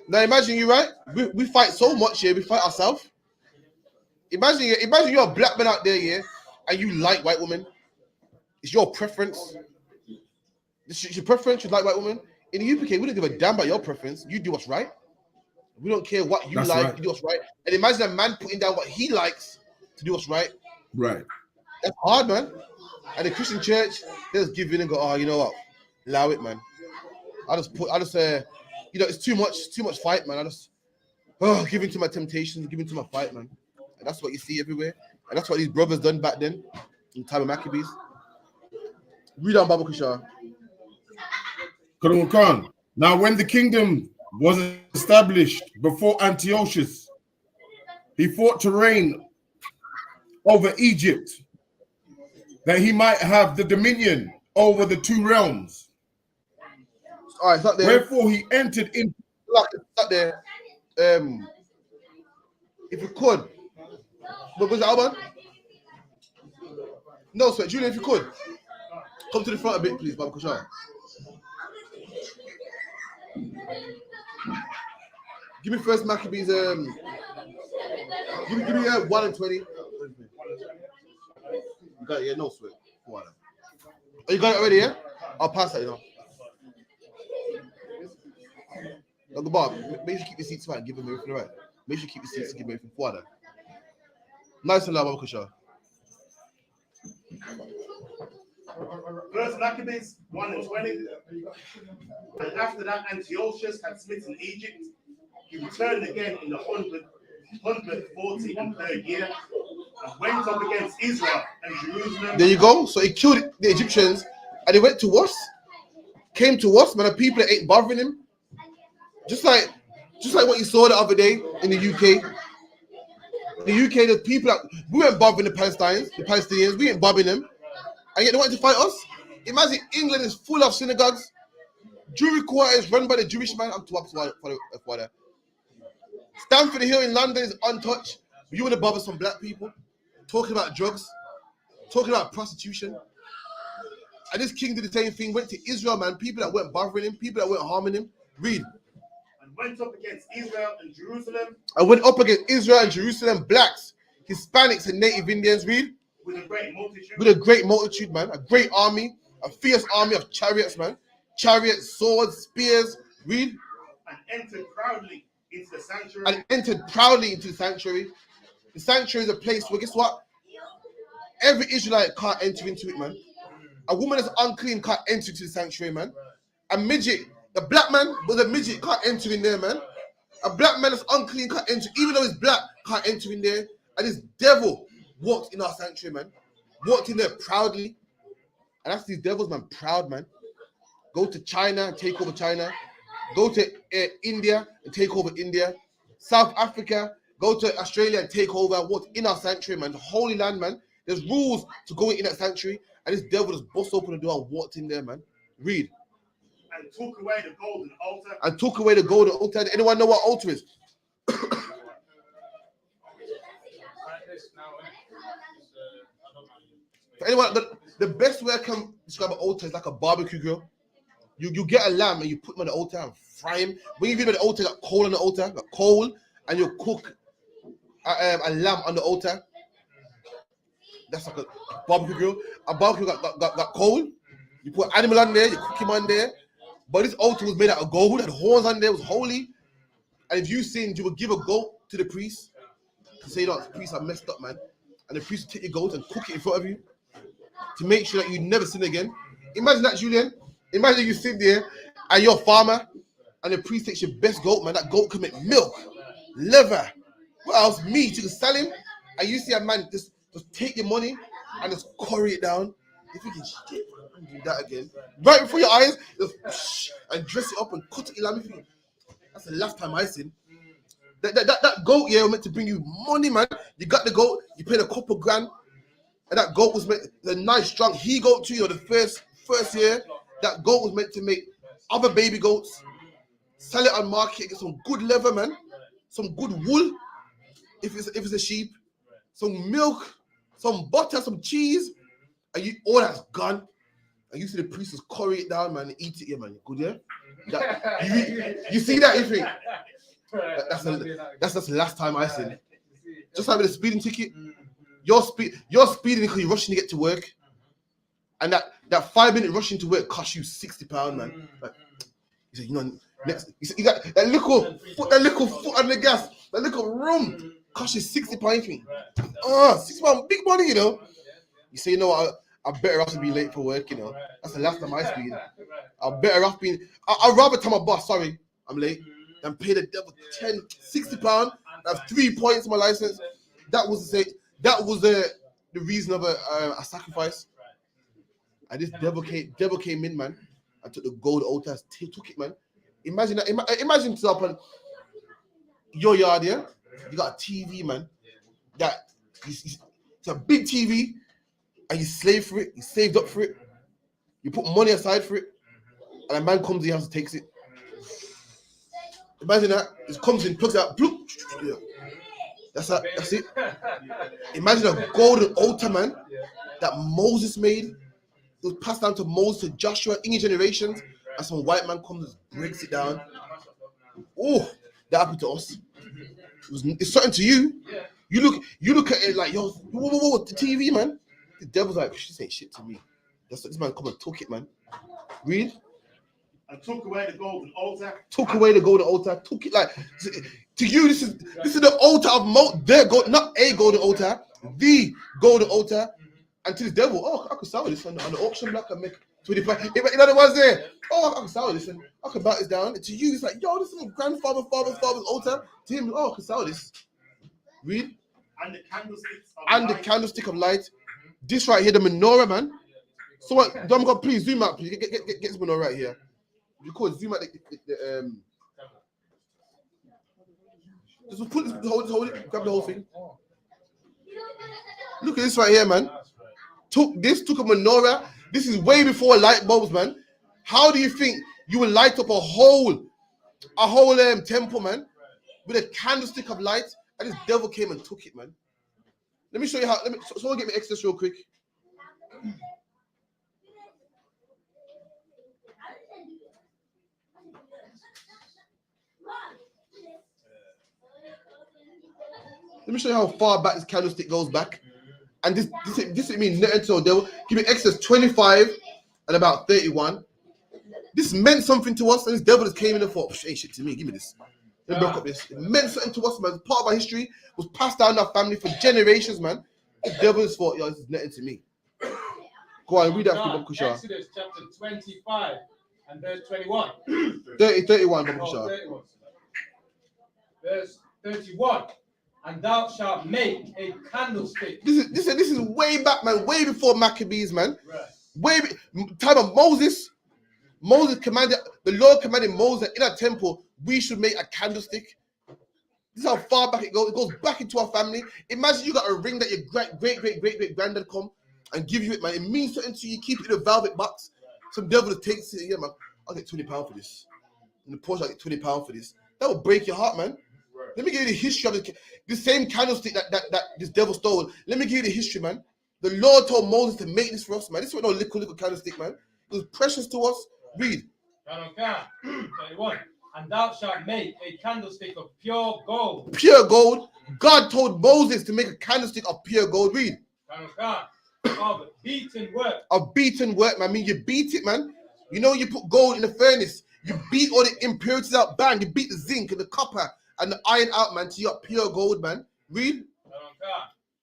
Now imagine you, right? We fight so much here. We fight ourselves. Imagine you're a black man out there, yeah, and you like white women. It's your preference. It's your preference. You like white women. In the UPK, we don't give a damn about your preference. You do what's right. We don't care what you like. Right. You do what's right. And imagine a man putting down what he likes to do what's right. Right. That's hard, man. And the Christian church, they just give in and go, you know what? Allow it, man. It's too much fight, man. I just give in to my temptations, give in to my fight, man. And that's what you see everywhere. And that's what these brothers done back then in the time of Maccabees. Read on Baba Kushar. Khan. Now, when the kingdom was established before Antiochus, he fought to reign over Egypt, that he might have the dominion over the two realms. All right, it's not there. Wherefore he entered in. It's not there. If you could, what was the album? No, sweat, Julian, if you could, come to the front a bit, please, Baba Kushar. Give me first Maccabees. Give me 1 and 20. You got it, yeah, no sweat. Oh, you got it already, yeah? I'll pass that, you know. Now, the bar, make sure you keep your seats fine, give them everything right. Make sure you keep your seats and give them everything for that. Nice and loud, Baba Kushar. First Maccabees 1 and 20. And after that, Antiochus had smitten Egypt. He returned again in the 143rd year and went up against Israel and Jerusalem. There you go. So he killed the Egyptians and he went to us. Came to us, man. The people that ain't bothering him. Just like what you saw the other day in the UK. In the UK, the people that we weren't bothering the Palestinians, we ain't bothering them. And yet they wanted to fight us. Imagine England is full of synagogues. Jewry quarters run by the Jewish man. I'm too up for that. Stamford Hill in London is untouched. You want to bother some black people talking about drugs, talking about prostitution. And this king did the same thing, went to Israel, man. People that weren't bothering him, people that weren't harming him. Read. And went up against Israel and Jerusalem. I went up against Israel and Jerusalem, blacks, Hispanics, and native Indians. Read. With a great multitude. With a great multitude, man. A great army, a fierce army of chariots, man. Chariots, swords, spears. Read. And entered proudly into the sanctuary. The sanctuary is a place where, guess what? Every Israelite can't enter into it, man. A woman that's unclean can't enter into the sanctuary, man. A midget, the black man was a midget, can't enter in there, man. A black man that's unclean can't enter, even though he's black, can't enter in there. And this devil walked in our sanctuary, man. Walked in there proudly. And that's these devils, man. Proud, man. Go to China and take over China. Go to India and take over India. South Africa, go to Australia and take over what's in our sanctuary, man. The Holy Land, man. There's rules to go in that sanctuary. And this devil just bust open the door and walked in there, man. Read. And took away the golden altar. Anyone know what altar is? For anyone, the best way I can describe an altar is like a barbecue grill. You get a lamb and you put him on the altar and fry him. When you give it the altar, got coal on the altar, and you cook a lamb on the altar. That's like a barbecue grill. A barbecue got coal. You put animal on there, you cook him on there. But this altar was made out of gold, had horns on there, it was holy. And if you sinned, you would give a goat to the priest to say, the priests are messed up, man. And the priest would take your goat and cook it in front of you to make sure that you never sin again. Imagine that, Julian. Imagine you sit there and you're a farmer and the priest takes your best goat, man. That goat can make milk, liver, what else? Meat. You can sell him. And you see a man just take your money and just curry it down. You're thinking, shit, I'm doing that again. Right before your eyes, just and dress it up and cut it. That's the last time I sinned. That goat, yeah, was meant to bring you money, man. You got the goat, you paid a couple grand, and that goat was meant the nice, strong he goat to you the first year. That goat was meant to make other baby goats, sell it on market, get some good leather, man, some good wool, if it's a sheep, some milk, some butter, some cheese, and all that's gone. And you see the priest just curry it down, man, and eat it, yeah, man. Good, yeah? You see that, you think? That's the last time I sinned. Just like with a speeding ticket, you're speeding because you're rushing to get to work, and that 5-minute rushing to work costs you £60, man. Like, you say, next, you got that little foot on the gas, that little room costs you £60. Thing. £60, big money, you know. You say, you know what? I'm better off to be late for work, you know. That's the last time I speed. I'm better off being. I'd rather tell my boss, sorry, I'm late, than pay the devil £60. Have 3 points on my license. That was the reason of a sacrifice. And this devil came in, man, and took the gold altar, took it, man. Imagine that. Imagine to up on your yard, yeah? You got a TV, man. That it's a big TV, and you slave for it. You saved up for it. You put money aside for it, and a man comes in your house and takes it. Imagine that. It comes in, plugs out, bloop. Yeah. That's it. Imagine a golden altar, man, that Moses made. It was passed down to Moses, to Joshua, in your generations, and some white man comes and breaks it down. Oh, that happened to us. It's something to you. You look at it like, yo, whoa, the TV, man. The devil's like, she ain't shit to me. That's what this man come and took it, man. Read. And took away the golden altar. Took away the golden altar. Took it like, to you, this is the altar of not a golden altar, the golden altar. And to the devil, oh, I could sell this on the auction block and make 25. In other words, there, oh, I can sell this and I can bat this down. And to you, it's like, yo, this is my grandfather's altar. To him, oh, I can sell this. Read. And the candlestick of light. This right here, the menorah, man. So, Dom God, please zoom out. Please get this menorah right here. You could zoom out just put this, hold it, grab the whole thing. Look at this right here, man. Took a menorah. This is way before light bulbs, man. How do you think you will light up a whole temple, man, with a candlestick of light? And this devil came and took it, man. Let me show you how. Someone get me Exodus real quick. Let me show you how far back this candlestick goes back. And this means nothing to the devil. Give me Exodus 25 and about 31. This meant something to us, and this devil just came in and thought, ain't shit to me, give me this. Let me break up this. It meant something to us, man. Part of our history, was passed down in our family for generations, man. The devil just thought, yo, this is nothing to me. Go on, read that for Bob Kushar. Exodus chapter 25 and verse 21. 31, Bob Kushar. Verse 31. And thou shalt make a candlestick. This is way back, man. Way before Maccabees, man. Right. Time of Moses. The Lord commanded Moses in our temple, we should make a candlestick. This is how far back it goes. It goes back into our family. Imagine you got a ring that your great granddad come and give you it, man. It means something to you. Keep it in a velvet box. Some devil takes it here, man. I'll get £20 for this. In the Porsche, I'll get £20 for this. That will break your heart, man. Let me give you the history of the same candlestick that this devil stole. Let me give you the history, man. The Lord told Moses to make this for us, man. This was no little candlestick, man. It was precious to us. Read. 21. And thou shalt make a candlestick of pure gold. Pure gold. God told Moses to make a candlestick of pure gold. Read. Of beaten work. Of beaten work, man. I mean, you beat it, man. You know, you put gold in the furnace. You beat all the impurities out, bang. You beat the zinc and the copper and the iron out, man, till you got pure gold, man. Read.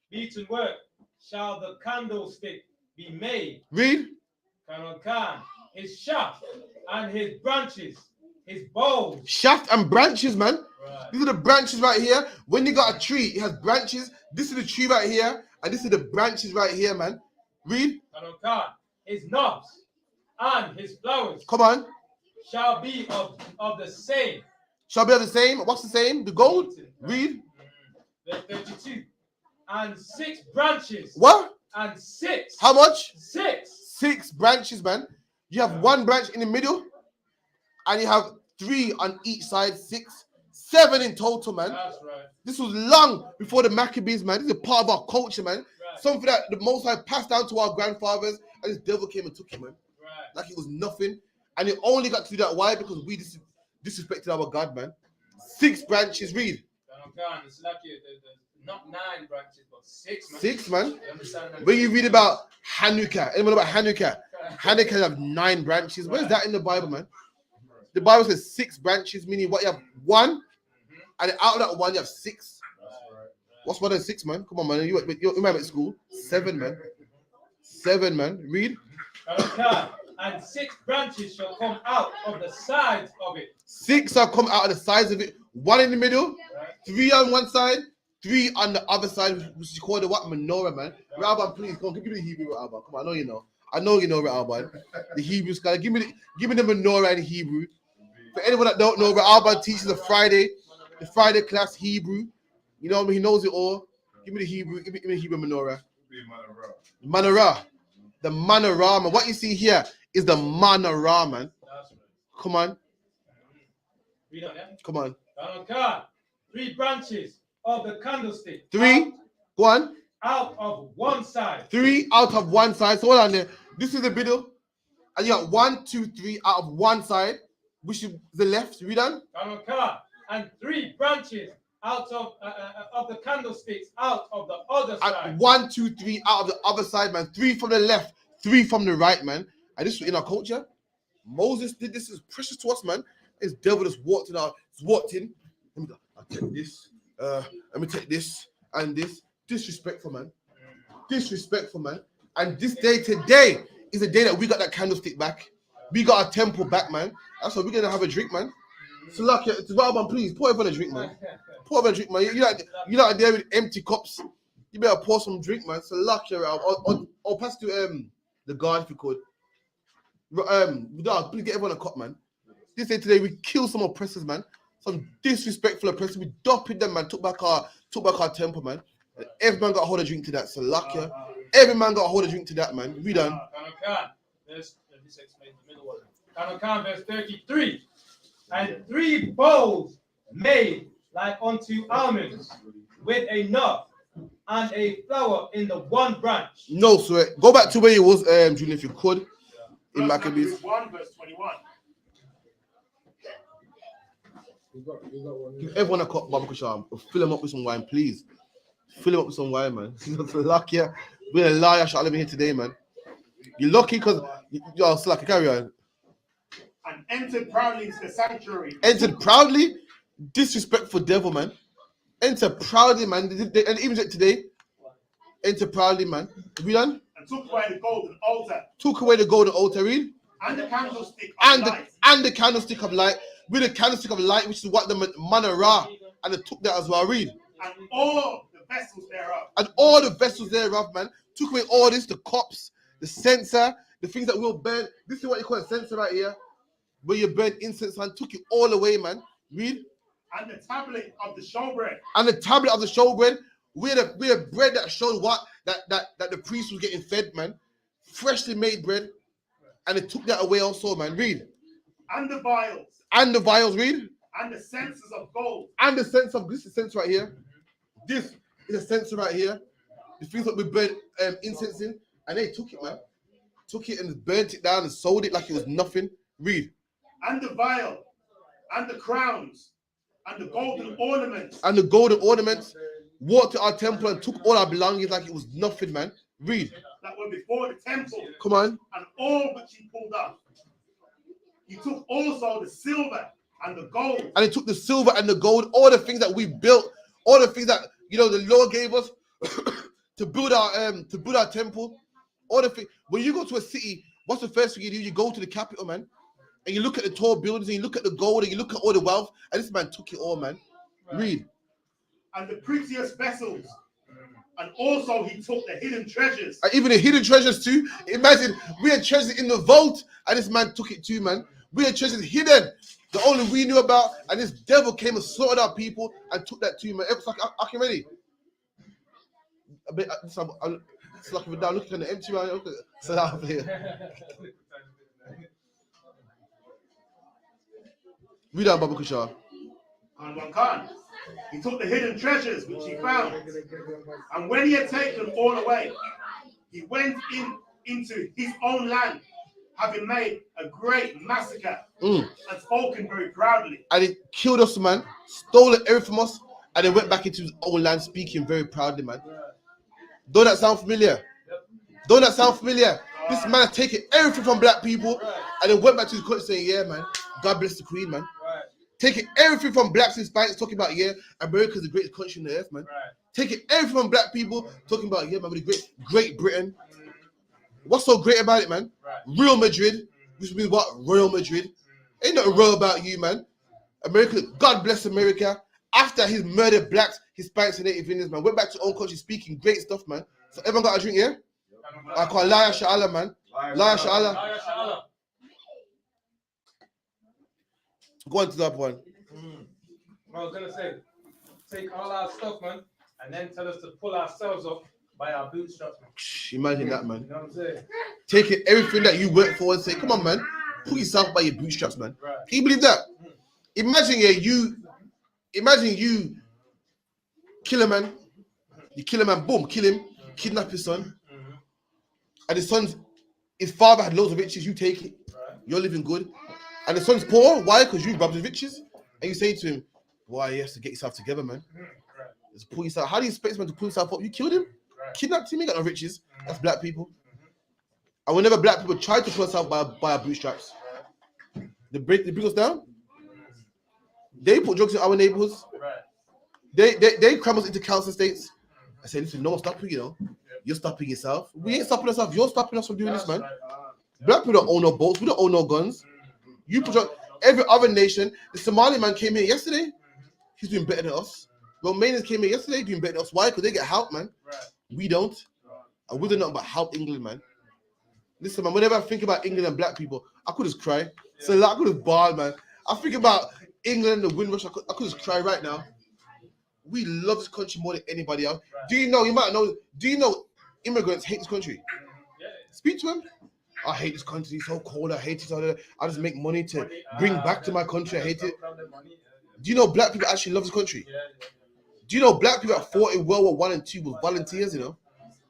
Beaten work shall the candlestick be made. Read. His shaft and his branches, his bowls. Shaft and branches, man. Right. These are the branches right here. When you got a tree, it has branches. This is the tree right here, and this is the branches right here, man. Read. His knobs and his flowers. Come on. Shall be of the same. Shall be of the same. What's the same? The gold. Read. Verse 32. And 6 branches. What? And 6. How much? 6. 6 branches, man. You have 1 branch in the middle, and you have 3 on each side. 6, 7 in total, man. That's right. This was long before the Maccabees, man. This is a part of our culture, man. Right. Something that the Most High passed down to our grandfathers, and this devil came and took it, man. Right. Like it was nothing. And it only got to do that. Why? Because we disrespected our God, man. 6 branches. Read. It's like not 9 branches, but 6. Man. 6, man. When you read about Hanukkah, anyone about Hanukkah? Hanukkah have 9 branches. Where's that in the Bible, man? The Bible says 6 branches, meaning what you have 1, and out of that 1 you have 6. What's more than 6, man? Come on, man. You might be at school. 7, man. 7, man. Read. And 6 branches shall come out of the sides of it. 6 shall come out of the sides of it. 1 in the middle, 3 on one side, 3 on the other side, which is called the what? Menorah, man. Rabbi, please, come on, give me the Hebrew, Rabbi. Come on, I know you know. I know you know it, Albert. The Hebrew scholar. Give me the menorah in Hebrew. For anyone that don't know, Albert teaches the Friday class Hebrew. You know what I mean? He knows it all. Give me the Hebrew. Give me the Hebrew menorah. Menorah. The menorah, man. What you see here is the menorah, man. Come on. Come on. God, 3 branches of the candlestick. 3. Go on. Out of one side. 3 out of one side. So hold on there. This is the middle. And you got 1, 2, 3 out of one side, which is the left. Read on. And 3 branches out of the candlesticks out of the other side. And 1, 2, 3 out of the other side, man. 3 from the left, 3 from the right, man. And this was in our culture. Moses did this. Is precious to us, man. His devil just walked in. Let me go. I'll take this. Let me take this and this. Disrespectful, man. Disrespectful, man. And this day today is the day that we got that candlestick back. We got our temple back, man. That's why we're gonna have a drink, man. So lucky, please pour everyone a drink, man. Pour everyone a drink, man. You're not there with empty cups. You better pour some drink, man. So lucky, I'll pass to the guard if you could. Please get everyone a cup, man. This day today we kill some oppressors, man. Some disrespectful oppressors. We doped them, man. Took back our temple, man. And every man got a hold of drink to that. So lucky. Every man got a hold of drink to that, man. We done. Verse 33. And 3 bowls made like unto almonds, with a nut and a flower in the one branch. No sweat. Go back to where you was, Julian, if you could. In Maccabees. 1 verse 21. Give everyone a cup, Baba Kusham. Fill them up with some wine, please. Fill them up with some wine, man. You're lucky. We're a liar, SHALAM here today, man. You're lucky because you're slack. Carry on. And entered proudly into the sanctuary. Entered proudly? Disrespectful devil, man. Enter proudly, man. And even today, enter proudly, man. We done? And took away the golden altar. Took away the golden altar, read? And the candlestick of light. And the candlestick of light. With the candlestick of light, which is what the menorah. And they took that as well, read? And all the vessels thereof. And all the vessels thereof, man. Took away all this, the cups, the censer, the things that will burn. This is what you call a censer right here. Where you burn incense, man. Took it all away, man. Read? And the tablet of the showbread. And the tablet of the showbread. We had a bread that showed what? That the priest was getting fed, man. Freshly made bread. And they took that away also, man. Read. And the vials. And the vials, read. And the censers of gold. And the censer of this is censer right here. This is a censer right here. The things that we burn incense in. And they took it, man. Took it and burnt it down and sold it like it was nothing. Read. And the vial. And the crowns. And the golden ornaments. And the golden ornaments. Walked to our temple and took all our belongings like it was nothing, man. Read. That were before the temple. Come on. And all which he pulled up. He took also the silver and the gold. And he took the silver and the gold, all the things that we built, all the things that the Lord gave us to build our temple. All the things. When you go to a city, what's the first thing you do? You go to the capital, man. And you look at the tall buildings, and you look at the gold, and you look at all the wealth, and this man took it all, man. Read. And the prettiest vessels. And also he took the hidden treasures. And even the hidden treasures too. Imagine, we had treasures in the vault, and this man took it too, man. We had treasures hidden, the only we knew about, and this devil came and slaughtered our people and took that too, man. It's like, I can ready. It's like we're down looking at the empty man. Look at Salah here. Read out, Baba Kushar. And one can. He took the hidden treasures which he found. And when he had taken all away, he went into his own land, having made a great massacre and spoken very proudly. And he killed us, man, stole everything from us, and then went back into his own land speaking very proudly, man. Don't that sound familiar? Don't that sound familiar? This man has taken everything from black people and then went back to his country saying, yeah, man, God bless the Queen, man. Taking everything from blacks and Hispanics, talking about, yeah, America's the greatest country on the earth, man. Taking everything from black people, talking about, yeah, man, we're the Great Britain. What's so great about it, man? Real Madrid, which means what? Royal Madrid. Ain't nothing real about you, man. America, God bless America. After he's murdered blacks, Hispanics, and Native Indians, man, went back to own country speaking great stuff, man. So everyone got a drink here? I call liar, SHALAM, man. La Shala. SHALAM. Go on to that one. I was gonna say, take all our stuff, man, and then tell us to pull ourselves up by our bootstraps, man. Imagine that, man. You know what I'm saying? Taking everything that you work for and say, come on, man, pull yourself by your bootstraps, man. Right. Can you believe that? Imagine you kill a man, boom, kill him, kidnap his son, and his father had loads of riches, you take it, you're living good, and the son's poor, why? Because you robbed his riches, and you say to him, boy, you have to get yourself together, man. Just pull yourself. How do you expect man to pull himself up? You killed him, kidnapped him, he got no riches. That's black people. And whenever black people try to pull us out by our bootstraps, they bring us down. They put drugs in our neighborhoods. They cram us into council estates. I say, listen, no one's stopping you, know. You're stopping yourself. We ain't stopping ourselves. You're stopping us from doing this, man. Black people don't own no boats. We don't own no guns. You put every other nation. The Somali man came here yesterday. He's doing better than us. Romanians came here yesterday doing better than us. Why? Because they get help, man. We don't. I wouldn't know about help England, man. Listen, man, whenever I think about England and black people, I could just cry. So I could just bawl, man. I think about England and the Windrush, I could just cry right now. We love this country more than anybody else. Do you know immigrants hate this country? Speak to them. I hate this country, it's so cold, I hate it. I just make money to bring back to my country, I hate it. Do you know black people actually love this country? Do you know black people that fought in World War I and II were volunteers, you know?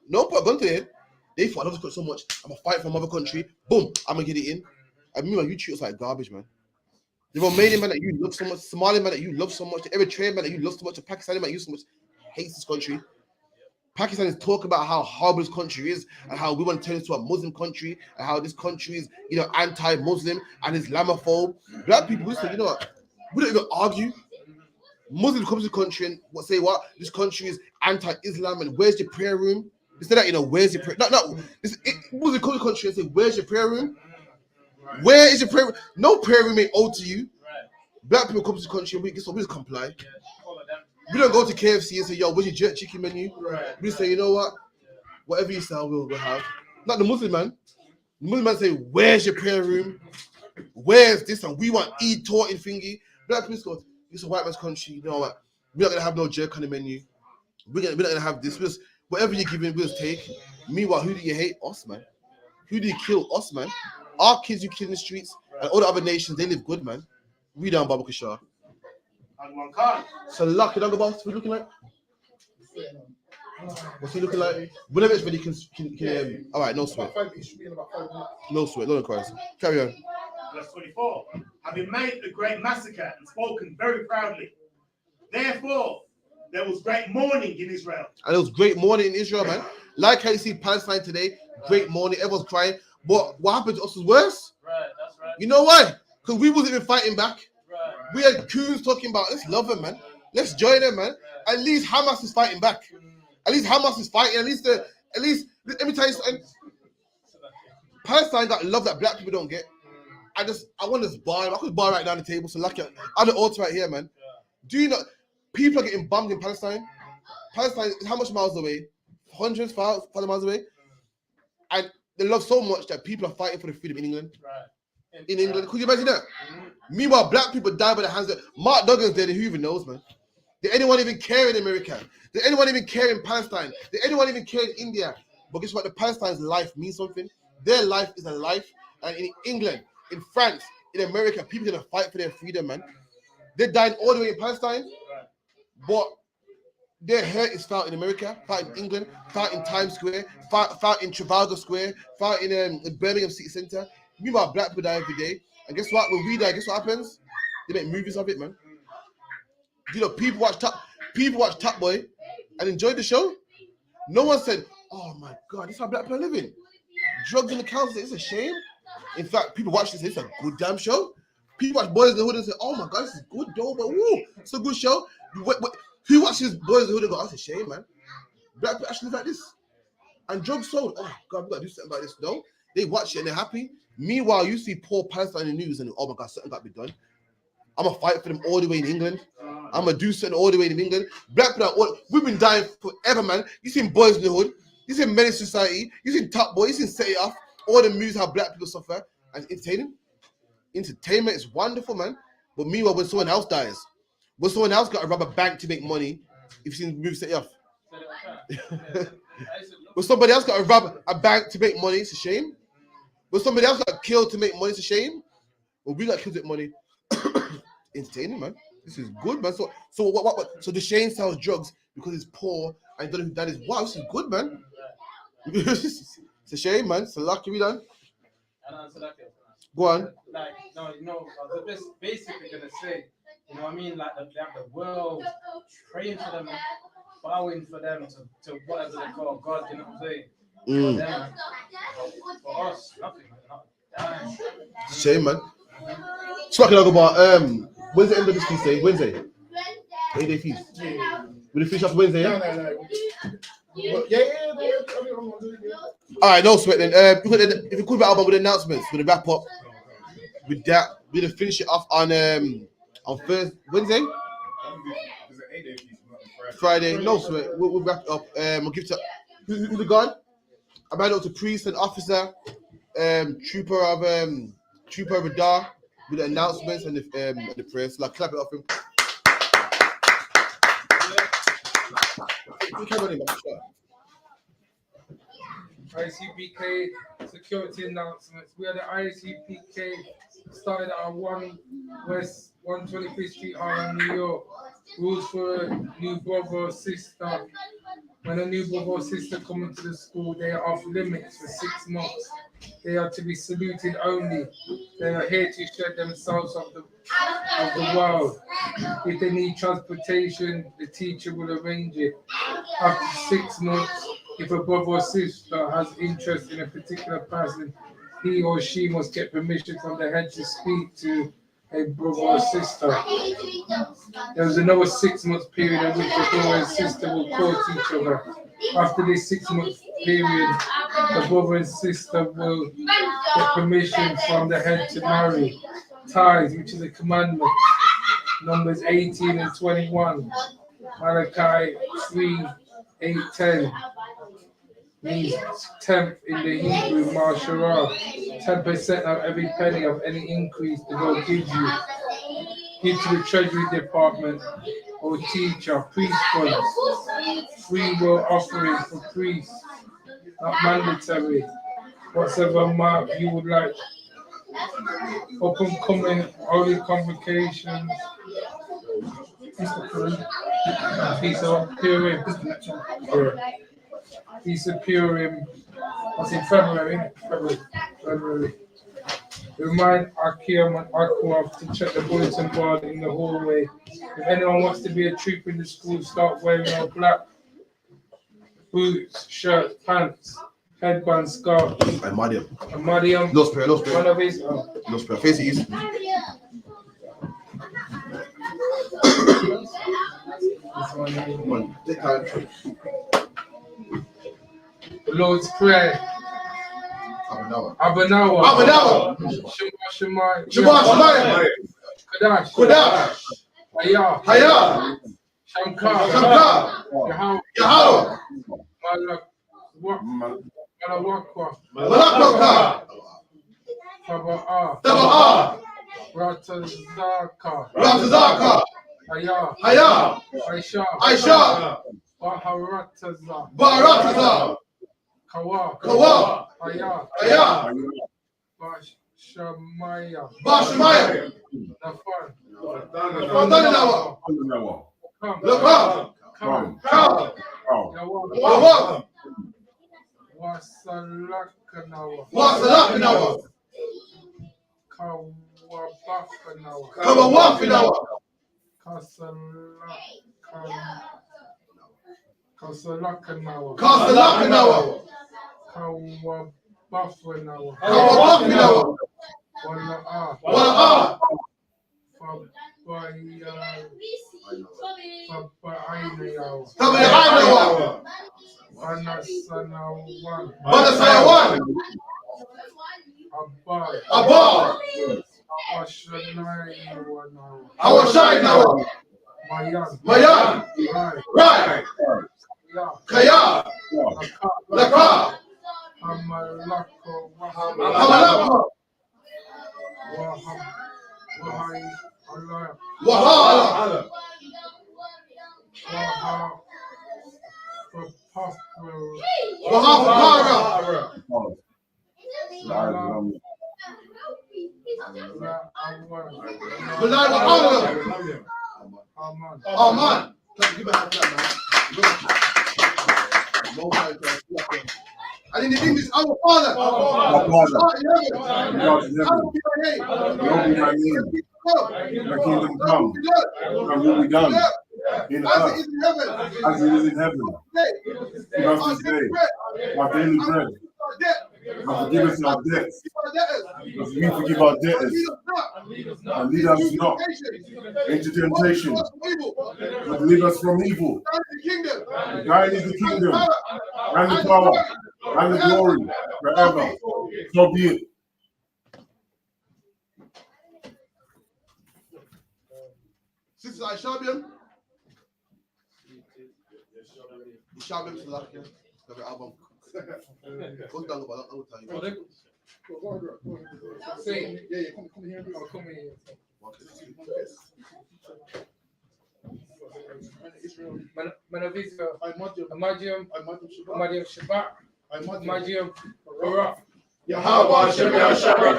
No put a gun to their head. They thought I love this country so much, I'm gonna fight for another country, boom, I'm gonna get it in. And meanwhile, you treat us like garbage, man. The Romanian man that you love so much, Somali man that you love so much, the Eritrean man that you love so much, the Pakistani man that you so much hates this country. Pakistanis talk about how horrible this country is and how we want to turn it into a Muslim country and how this country is, you know, anti-Muslim and Islamophobe. Black people, listen, you know what? We don't even argue. Muslims come to the country and say what? This country is anti-Islam and where's your prayer room? Instead of that, you know, where's your prayer? Muslims come to the country and say, where's your prayer room? Where is your prayer room? No prayer room ain't owed to you. Black people come to the country and we just comply. We don't go to KFC and say, yo, where's your jerk chicken menu? We say, you know what? Whatever you sell, we'll have. Not the Muslim man. The Muslim man say, where's your prayer room? Where's this? And we want e-taught in thingy. Black people go, it's a white man's country. You know what? We're not going to have no jerk on the menu. We're not going to have this. Whatever you're giving, we'll just take. Meanwhile, who do you hate? Us, man. Who do you kill? Us, man. Our kids you kill in the streets and all the other nations, they live good, man. We down Babu Kashar. And one can't. So lucky dog about what's he looking like? What's he looking like? Whenever it's ready, can all right, no sweat. No sweat, no cries. Carry on. Verse 24. Having made a great massacre and spoken very proudly. Therefore, there was great mourning in Israel. And there was great mourning in Israel, man. Like how you see Palestine today, great mourning, everyone's crying. But what happened to us was worse. Right, that's right. You know why? Because we wasn't even fighting back. Right. We had coons talking about, let's love them, man. Let's join them, man. At least Hamas is fighting back. At least Hamas is fighting. At least, let me tell you something. Palestine got love that black people don't get. I want this bar. I could bar right down the table. So lucky, I'm the altar right here, man. Do you know, people are getting bombed in Palestine. Palestine is how much miles away? Hundreds, thousands miles away. And they love so much that people are fighting for the freedom in England. Right. In England. Could you imagine that? Meanwhile, black people die by the hands of Mark Duggan's dead, who even knows, man? Did anyone even care in America? Did anyone even care in Palestine? Did anyone even care in India? But guess what? The Palestine's life means something. Their life is a life. And in England, in France, in America, people are gonna fight for their freedom, man. They're dying all the way in Palestine, but their hurt is felt in America, felt in England, felt in Times Square, felt in Trafalgar Square, felt in Birmingham City Centre. Meanwhile, black people die every day. And guess what? When we die, guess what happens? They make movies of it, man. You know, people watch Top Boy and enjoy the show. No one said, oh my God, this is how black people are living. Drugs in the council, it's a shame. In fact, people watch this, it's a good damn show. People watch Boys in the Hood and say, oh my God, this is good though, but woo, it's a good show. Who watches Boys in the Hood and go, oh, that's a shame, man. Black people actually live like this. And drugs sold, oh God, we gotta do something about this. No, they watch it and they're happy. Meanwhile, you see poor Palestine in the news and oh my God, something got to be done. I'm gonna fight for them all the way in England. I'm gonna do something all the way in England. Black people, we've been dying forever, man. You seen Boys in the Hood, you seen Menace Society, you seen Top Boy, you seen Set It Off. all the movies how black people suffer and it's entertaining. Entertainment is wonderful, man. But meanwhile, when someone else dies, when someone else got to rob a bank to make money, if you've seen the movie Set You Off. When somebody else got to rob a bank to make money, it's a shame. When somebody else got killed to make money, it's a shame. Well, we got killed to make money. Entertaining, man. This is good, man. So what? So the Shane sells drugs because he's poor and don't know who that is. Wow, this is good, man. It's a shame, man. So lucky we done. Go on. Like, no, you know, I was just basically gonna say, you know what I mean? Like, they have the world praying for them, bowing for them to whatever they call God, you know what I'm saying? For them, for us, nothing, man. Shame, man. So what can I go about? When's the end of this feast day? Wednesday. 8-day feast. Will you finish after Wednesday? Yeah. All right, no sweat then. If you could wrap up with announcements, we're gonna wrap up with that. We're gonna finish it off on Thursday, Wednesday, Friday. No sweat. We'll wrap it up. We'll give it to who's the guard. I'm handing it to priest and officer, trooper of Radar with the announcements and the prayers. Like clap it up for him. I.S.U.P.K security announcements. We are the I.S.U.P.K started at 1 West 125th Street, Harlem, New York. Rules for a new brother or sister. When a new brother or sister come into the school, they are off limits for 6 months. They are to be saluted only. They are here to shed themselves of the world. If they need transportation, the teacher will arrange it. After 6 months, if a brother or sister has interest in a particular person, he or she must get permission from the head to speak to a brother or sister. There is another 6 month period in which the brother and sister will court each other. After this 6 month period, the brother and sister will get permission from the head to marry. Tithes, which is a commandment. Numbers 18 and 21. Malachi 3:8-10. Means tenth in the Hebrew Mashara. 10% of every penny of any increase the Lord gives you. Give to the Treasury Department or teacher, priest funds. Free will offering for priests, not mandatory. Whatever amount you would like. Open coming holy convocations. Piece of Purim. Piece of Purim. What's in February? February. Remind Akim and Akwa to check the bulletin board in the hallway. If anyone wants to be a trooper in the school, start wearing all black. Boots, shirt, pants, headband, scarf. I'm Mariam. Mariam. No spare. One of his. No spare. Face it easy. Come on, take time. The Lord's Prayer. Abanawa. Shema. Kadash. Haya. Shankar. Yahweh. Malakwa. Taba'a. Ratazaka. Haya. Aisha. Baharataza. Kawa. Haya. Bashamaya. Nafan. Come. Yawa. Wasalakanawa. Kawabafanawa. Kasalakanawa. Kawabafanawa. Wala'a. Tabayawa. Banasayawan. Abba. Awashaynawa. Mayan. Right. Kaya. Laka. Hamalako, Hamalako. Wahala. Wahapara. Bilal Wahana. Aman. Give me a hand clap, man. And in the English, our Father. Our Father. Art in heaven. God in heaven. Hallowed be thy name. Hallowed be thy name. Thy kingdom come. Thy will be done. In As it earth is in heaven. as it is in heaven. Give us this day our daily bread. And forgive us our debts, as we forgive our debtors. And lead us not into temptation, but deliver us from evil. Thine is the kingdom, and the power, and the glory, forever. So be it. Sisters, I.S.U.P.K. I.S.U.P.K. is like the album. What's done about that? I will tell you. Say, yeah, come here. I'll come here. Imagine Shabbat. Imagine Barak. Yahweh Hashem Yahweh Shabbat.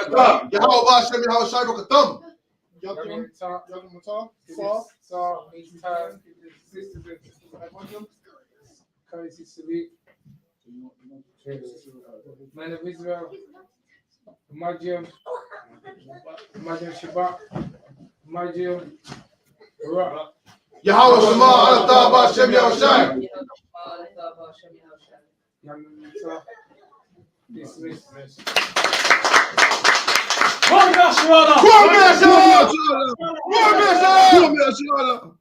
Man of Israel, Imagine Shabbat, Imagine Barak. Yahweh Shema Alataba Hashem Yahushai. Dismiss. Come here, Shema!